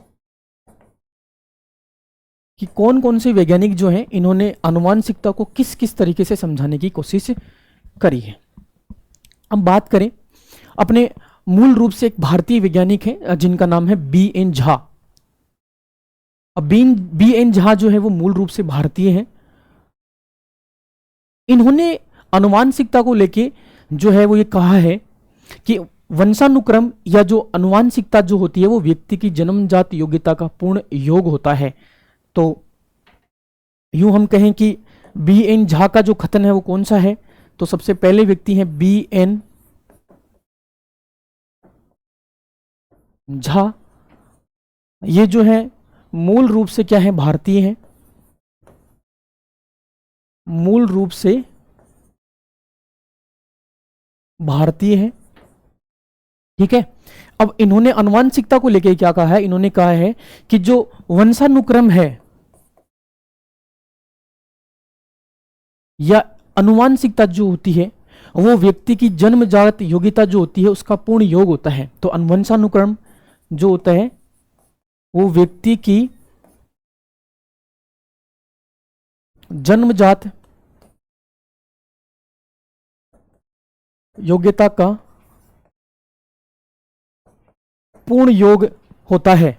कि कौन कौन से वैज्ञानिक जो हैं इन्होंने आनुवांशिकता को किस किस तरीके से समझाने की कोशिश करी है। हम बात करें अपने मूल रूप से एक भारतीय वैज्ञानिक है जिनका नाम है बी एन झा। अब बी एन झा जो है वो मूल रूप से भारतीय हैं। इन्होंने आनुवांशिकता को लेके जो है वो ये कहा है कि वंशानुक्रम या जो आनुवांशिकता जो होती है वो व्यक्ति की जन्मजात योग्यता का पूर्ण योग होता है। तो यूं हम कहें कि बी एन झा का जो कथन है वो कौन सा है, तो सबसे पहले व्यक्ति हैं बी एन झा। ये जो है मूल रूप से क्या है, भारतीय हैं, मूल रूप से भारतीय है, ठीक है। अब इन्होंने आनुवांशिकता को लेकर क्या कहा है, इन्होंने कहा है कि जो वंशानुक्रम है या आनुवांशिकता जो होती है वो व्यक्ति की जन्मजात योग्यता जो होती है उसका पूर्ण योग होता है। तो वंशानुक्रम जो होता है वो व्यक्ति की जन्मजात योग्यता का पूर्ण योग होता है।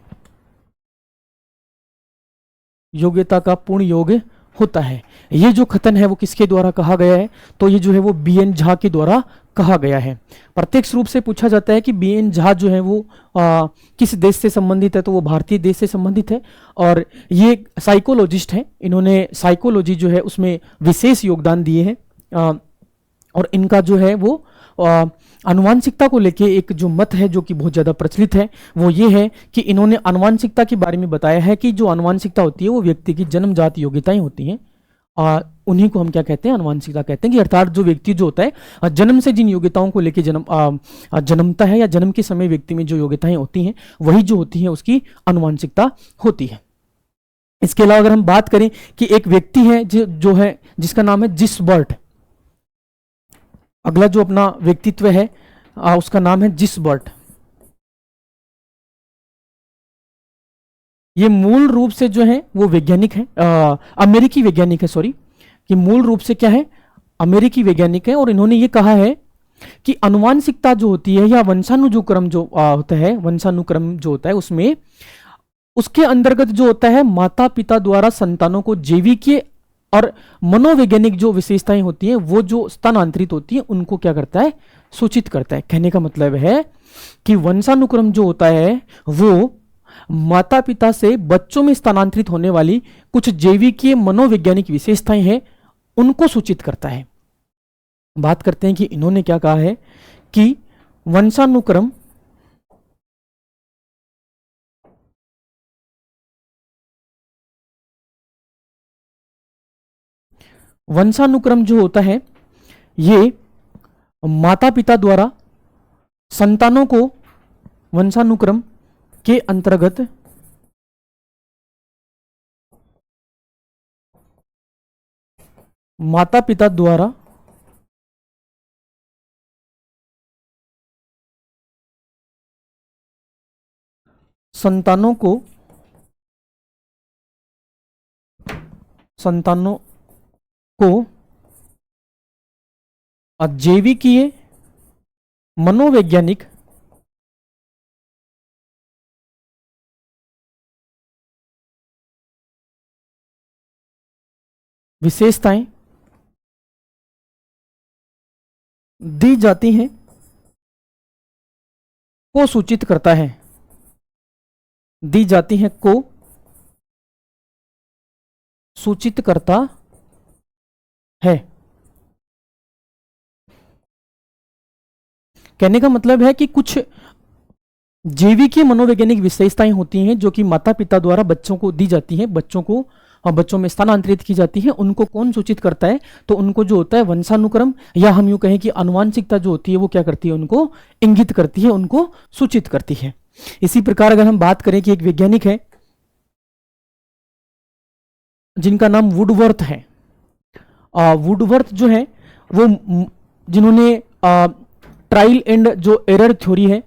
योग्यता का पूर्ण योग होता है। ये जो कथन है वो किसके द्वारा कहा गया है? तो ये जो है वो बी.एन. झा के द्वारा कहा गया है। प्रत्यक्ष रूप से पूछा जाता है कि बी.एन. झा जो है वो किस देश से संबंधित है, तो वो भारतीय देश से संबंधित है और ये साइकोलॉजिस्ट हैं। इन्होंने साइकोलॉजी जो है उसमें विशेष योगदान दिए हैं और इनका जो है वो आनुवांशिकता को लेके एक जो मत है जो कि बहुत ज़्यादा प्रचलित है वो ये है कि इन्होंने आनुवांशिकता के बारे में बताया है कि जो आनुवांशिकता होती है वो व्यक्ति की जन्मजात योग्यताएं होती हैं, उन्हीं को हम क्या कहते हैं? आनुवांशिकता कहते हैं। कि अर्थात जो व्यक्ति जो होता है जन्म से जिन योग्यताओं को लेके जन्मता है या जन्म के समय व्यक्ति में जो योग्यताएं होती हैं वही जो होती है उसकी आनुवांशिकता होती है। इसके अलावा अगर हम बात करें कि एक व्यक्ति है जो है जिसका नाम है जिसबर्ट, अगला जो अपना व्यक्तित्व है उसका नाम है जिसबर्ट। ये मूल रूप से जो है वो वैज्ञानिक है, अमेरिकी वैज्ञानिक है, सॉरी, कि मूल रूप से क्या है? अमेरिकी वैज्ञानिक है। और इन्होंने ये कहा है कि अनुवांशिकता जो होती है या वंशानुक्रम जो होता है, वंशानुक्रम जो होता है उसमें उसके अंतर्गत जो होता है माता पिता द्वारा संतानों को जैविकीय और मनोवैज्ञानिक जो विशेषताएं होती हैं वो जो स्थानांतरित होती हैं उनको क्या करता है? सूचित करता है। कहने का मतलब है कि वंशानुक्रम जो होता है वो माता पिता से बच्चों में स्थानांतरित होने वाली कुछ जैविकीय मनोवैज्ञानिक विशेषताएं हैं उनको सूचित करता है। बात करते हैं कि इन्होंने क्या कहा है कि वंशानुक्रम जो होता है ये माता पिता द्वारा संतानों को वंशानुक्रम के अंतर्गत माता पिता द्वारा संतानों को जैविकीय मनोवैज्ञानिक विशेषताएं दी जाती हैं को सूचित करता है, दी जाती हैं को सूचित करता है। कहने का मतलब है कि कुछ जैविकीय मनोवैज्ञानिक विशेषताएं होती हैं जो कि माता पिता द्वारा बच्चों को दी जाती हैं, बच्चों में स्थानांतरित की जाती है। उनको कौन सूचित करता है? तो उनको जो होता है वंशानुक्रम या हम यूं कहें कि आनुवांशिकता जो होती है वो क्या करती है? उनको इंगित करती है, उनको सूचित करती है। इसी प्रकार अगर हम बात करें कि एक वैज्ञानिक है जिनका नाम वुडवर्थ है। वुडवर्थ जो है वो जिन्होंने ट्रायल एंड जो एरर थ्योरी है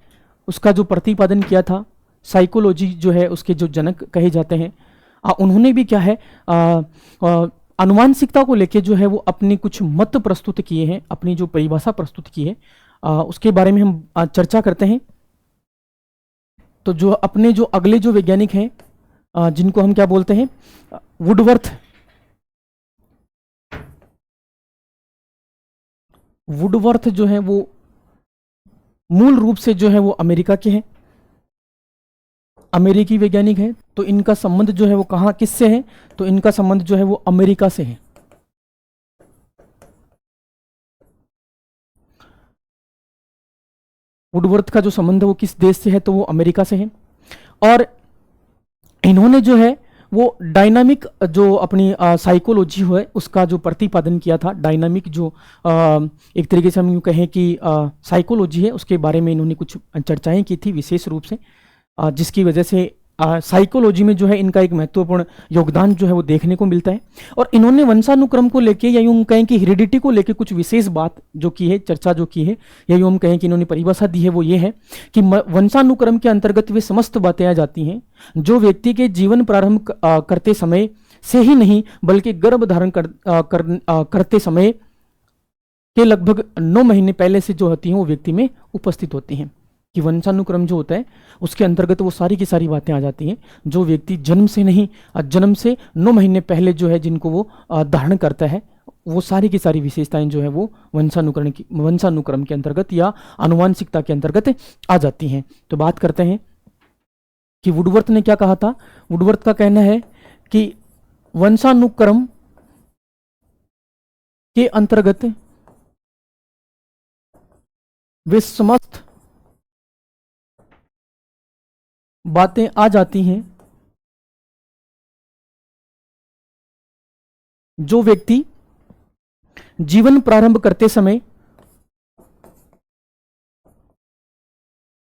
उसका जो प्रतिपादन किया था, साइकोलॉजी जो है उसके जो जनक कहे जाते हैं, उन्होंने भी क्या है आनुवांशिकता को लेके जो है वो अपनी कुछ मत प्रस्तुत किए हैं, अपनी जो परिभाषा प्रस्तुत की है उसके बारे में हम चर्चा करते हैं। तो जो अपने जो अगले जो वैज्ञानिक हैं जिनको हम क्या बोलते हैं? वुडवर्थ जो है वो मूल रूप से जो है वो अमेरिका के हैं, अमेरिकी वैज्ञानिक हैं। तो इनका संबंध जो है वो कहाँ किससे है? तो इनका संबंध जो है वो अमेरिका से है। वुडवर्थ का जो संबंध है वो किस देश से है? तो वो अमेरिका से है। और इन्होंने जो है वो डायनामिक जो अपनी साइकोलॉजी है उसका जो प्रतिपादन किया था। डायनामिक जो एक तरीके से हम यूँ कहें कि साइकोलॉजी है उसके बारे में इन्होंने कुछ चर्चाएं की थी विशेष रूप से, जिसकी वजह से साइकोलॉजी में जो है इनका एक महत्वपूर्ण योगदान जो है वो देखने को मिलता है। और इन्होंने वंशानुक्रम को लेके या यूँ कहें कि हेरिडिटी को लेके कुछ विशेष बात जो की है, चर्चा जो की है, या यूँ हम कहें कि इन्होंने परिभाषा दी है वो ये है कि वंशानुक्रम के अंतर्गत वे समस्त बातें आ जाती हैं जो व्यक्ति के जीवन प्रारंभ करते समय से ही नहीं बल्कि गर्भ धारण करते समय के लगभग 9 महीने पहले से जो होती हैं वो व्यक्ति में उपस्थित होती हैं। कि वंशानुक्रम जो होता है उसके अंतर्गत वो सारी की सारी बातें आ जाती हैं जो व्यक्ति जन्म से नहीं, जन्म से 9 महीने पहले जो है जिनको वो धारण करता है, वो सारी की सारी विशेषताएं जो है वो वंशानुक्रम के अंतर्गत या आनुवांशिकता के अंतर्गत आ जाती हैं। तो बात करते हैं कि वुडवर्थ ने क्या कहा था। वुडवर्थ का कहना है कि वंशानुक्रम के अंतर्गत वे समस्त बातें आ जाती हैं जो व्यक्ति जीवन प्रारंभ करते समय,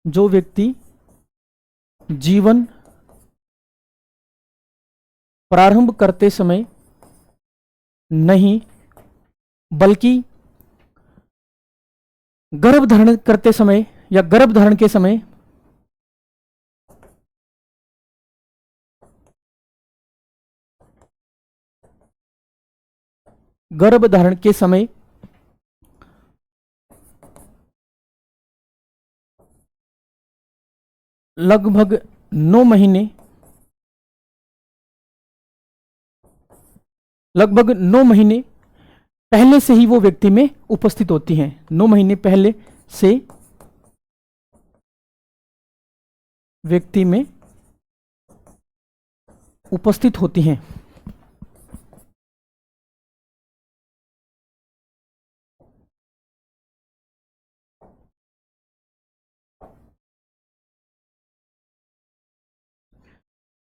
जो व्यक्ति जीवन प्रारंभ करते समय नहीं बल्कि गर्भ धारण करते समय या गर्भ धारण के समय गर्भ धारण के समय लगभग 9 महीने पहले से ही वो व्यक्ति में उपस्थित होती हैं। 9 महीने पहले से व्यक्ति में उपस्थित होती हैं।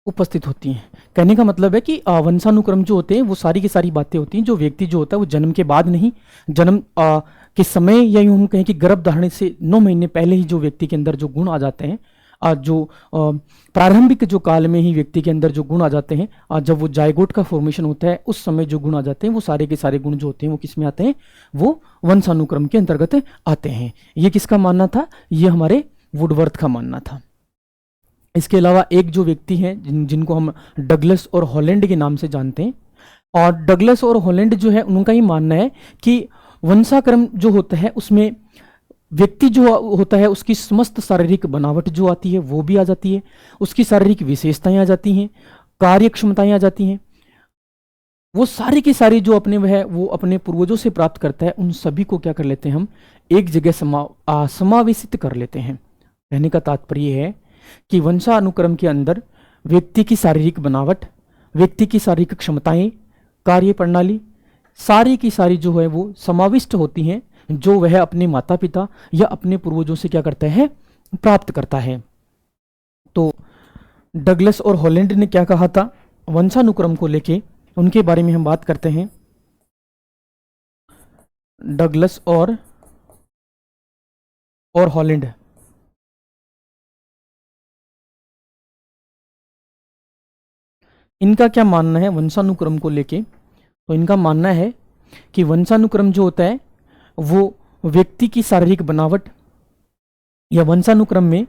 उपस्थित होती हैं। कहने का मतलब है कि वंशानुक्रम जो होते हैं वो सारी की सारी बातें होती हैं जो व्यक्ति जो होता है वो जन्म के बाद नहीं, जन्म के समय या यूं हम कहें कि गर्भ धारण से 9 महीने पहले ही जो व्यक्ति के अंदर जो गुण आ जाते हैं, जो प्रारंभिक जो काल में ही व्यक्ति के अंदर जो गुण आ जाते हैं, जब वो जायगोट का फॉर्मेशन होता है उस समय जो गुण आ जाते हैं वो सारे के सारे गुण जो होते हैं वो किस में आते हैं, वो वंशानुक्रम के अंतर्गत आते हैं। ये किसका मानना था? ये हमारे वुडवर्थ का मानना था। इसके अलावा एक जो व्यक्ति हैं जिनको हम डगलस और हॉलैंड के नाम से जानते हैं, और डगलस और हॉलैंड जो है उनका ही मानना है कि वंशाक्रम जो होता है उसमें व्यक्ति जो होता है उसकी समस्त शारीरिक बनावट जो आती है वो भी आ जाती है, उसकी शारीरिक विशेषताएं आ जाती हैं, कार्य क्षमताएं आ जाती हैं, वो सारी की सारी जो अपने वह वो अपने पूर्वजों से प्राप्त करता है उन सभी को क्या कर लेते हैं हम एक जगह समावेशित कर लेते हैं। कहने का तात्पर्य है कि वंशानुक्रम के अंदर व्यक्ति की शारीरिक बनावट, व्यक्ति की शारीरिक क्षमताएं, कार्य प्रणाली सारी की सारी जो है वो समाविष्ट होती हैं जो वह अपने माता पिता या अपने पूर्वजों से क्या करता है, प्राप्त करता है। तो डगलस और हॉलैंड ने क्या कहा था वंशानुक्रम को लेके, उनके बारे में हम बात करते हैं। डगलस और हॉलैंड, इनका क्या मानना है वंशानुक्रम को लेके? तो इनका मानना है कि वंशानुक्रम जो होता है वो व्यक्ति की शारीरिक बनावट या वंशानुक्रम में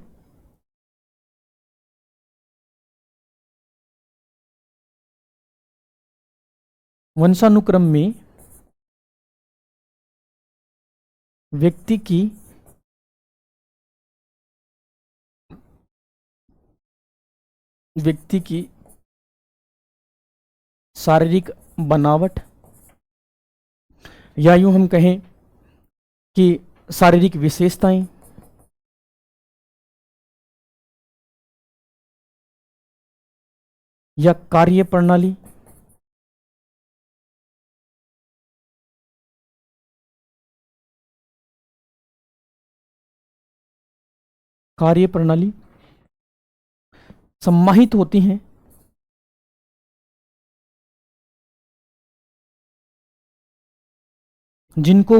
व्यक्ति की शारीरिक बनावट या यूं हम कहें कि शारीरिक विशेषताएं या कार्य प्रणाली सम्माहित होती हैं जिनको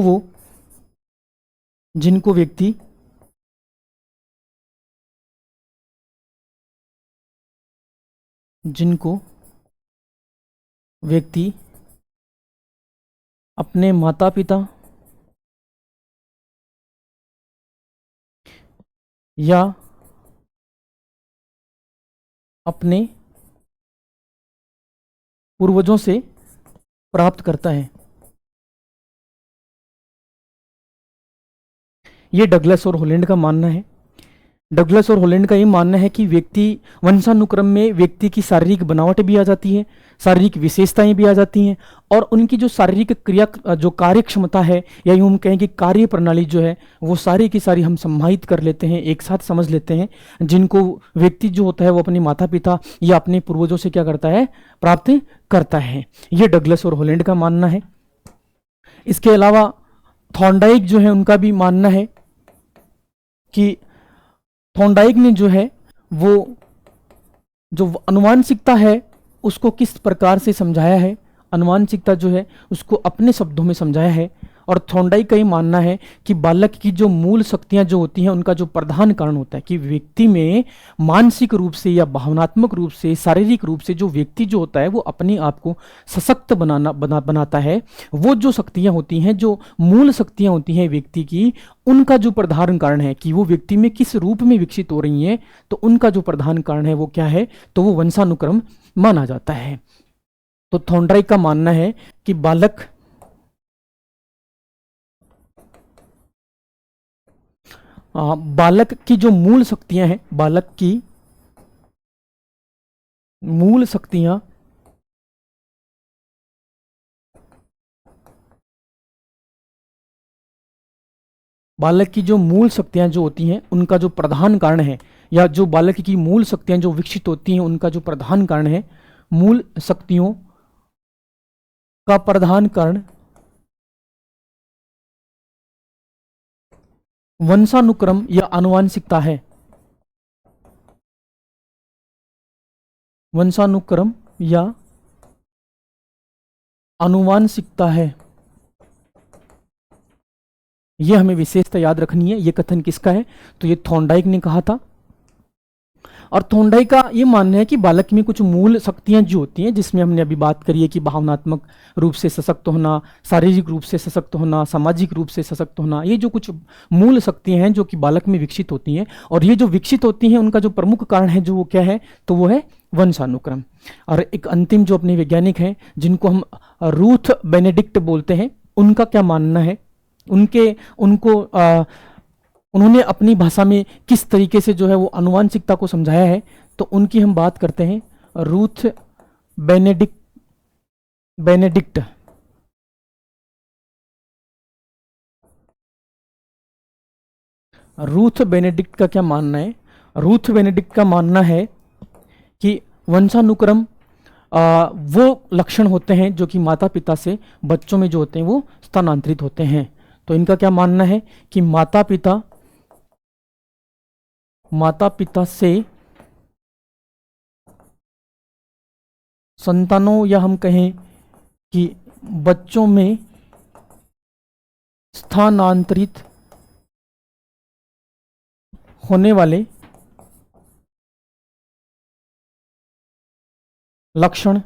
व्यक्ति अपने माता पिता या अपने पूर्वजों से प्राप्त करता है। ये डगलस और हॉलैंड का मानना है। डगलस और हॉलैंड का ये मानना है कि व्यक्ति वंशानुक्रम में व्यक्ति की शारीरिक बनावट भी आ जाती है, शारीरिक विशेषताएं भी आ जाती हैं, और उनकी जो शारीरिक क्रिया जो कार्य क्षमता है, या यूं हम कहें कि कार्य प्रणाली जो है, वो सारी की सारी हम सम्मानित कर लेते हैं, एक साथ समझ लेते हैं, जिनको व्यक्ति जो होता है वो अपने माता पिता या अपने पूर्वजों से क्या करता है, प्राप्त करता है। ये डगलस और हॉलैंड का मानना है। इसके अलावा थॉर्नडाइक जो है उनका भी मानना है कि थॉर्नडाइक ने जो है वो जो अनुवांशिकता है उसको किस प्रकार से समझाया है, अनुवांशिकता जो है उसको अपने शब्दों में समझाया है। और थॉर्नडाइक का ये मानना है कि बालक की जो मूल शक्तियां जो होती हैं उनका जो प्रधान कारण होता है कि व्यक्ति में मानसिक रूप से या भावनात्मक रूप से, शारीरिक रूप से जो व्यक्ति जो होता है वो अपने आप को सशक्त बनाता है, वो जो शक्तियां होती हैं, जो मूल शक्तियां होती हैं व्यक्ति की, उनका जो प्रधान कारण है कि वो व्यक्ति में किस रूप में विकसित हो रही हैं, तो उनका जो प्रधान कारण है वो क्या है, तो वो वंशानुक्रम माना जाता है। तो थॉर्नडाइक का मानना है कि बालक की जो मूल शक्तियां हैं, बालक की मूल शक्तियां बालक की जो मूल शक्तियां जो होती हैं उनका जो प्रधान कारण है, या जो बालक की मूल शक्तियां जो विकसित होती हैं उनका जो प्रधान कारण है, मूल शक्तियों का प्रधान कारण वंशानुक्रम या आनुवांशिकता है। वंशानुक्रम या आनुवांशिकता है, यह हमें विशेषता याद रखनी है। यह कथन किसका है, तो ये थॉर्नडाइक ने कहा था। और थॉर्नडाइक का ये मानना है कि बालक में कुछ मूल शक्तियां जो होती हैं, जिसमें हमने अभी बात करी है कि भावनात्मक रूप से सशक्त होना, शारीरिक रूप से सशक्त होना, सामाजिक रूप से सशक्त होना, ये जो कुछ मूल शक्तियां हैं जो कि बालक में विकसित होती हैं, और ये जो विकसित होती हैं उनका जो प्रमुख कारण है जो वो क्या है, तो वो है वंशानुक्रम। और एक अंतिम जो अपने वैज्ञानिक हैं जिनको हम रूथ बेनेडिक्ट बोलते हैं, उनका क्या मानना है, उन्होंने अपनी भाषा में किस तरीके से जो है वो आनुवांशिकता को समझाया है, तो उनकी हम बात करते हैं। रूथ बेनेडिक्ट रूथ बेनेडिक्ट का क्या मानना है, रूथ बेनेडिक्ट का मानना है कि वंशानुक्रम वो लक्षण होते हैं जो कि माता पिता से बच्चों में जो होते हैं वो स्थानांतरित होते हैं। तो इनका क्या मानना है कि माता पिता से संतानों, या हम कहें कि बच्चों में स्थानांतरित होने वाले लक्षण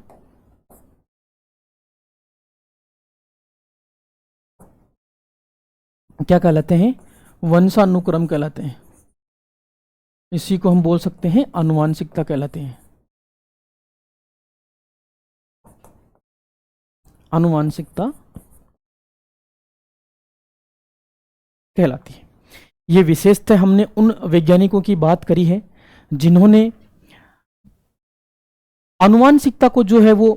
क्या कहलाते हैं, वंशानुक्रम कहलाते हैं। इसी को हम बोल सकते हैं आनुवांशिकता कहलाते हैं, आनुवांशिकता कहलाती है। ये विशेषता हमने उन वैज्ञानिकों की बात करी है जिन्होंने आनुवांशिकता को जो है वो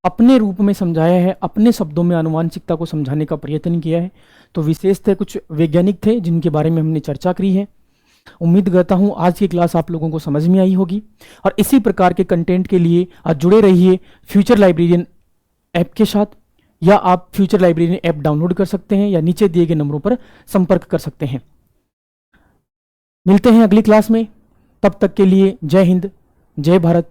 अपने रूप में समझाया है, अपने शब्दों में आनुवांशिकता को समझाने का प्रयत्न किया है। तो विशेषतः कुछ वैज्ञानिक थे जिनके बारे में हमने चर्चा करी है। उम्मीद करता हूं आज की क्लास आप लोगों को समझ में आई होगी, और इसी प्रकार के कंटेंट के लिए आज जुड़े रहिए फ्यूचर लाइब्रेरियन ऐप के साथ, या आप फ्यूचर लाइब्रेरियन ऐप डाउनलोड कर सकते हैं या नीचे दिए गए नंबरों पर संपर्क कर सकते हैं। मिलते हैं अगली क्लास में, तब तक के लिए जय हिंद, जय भारत,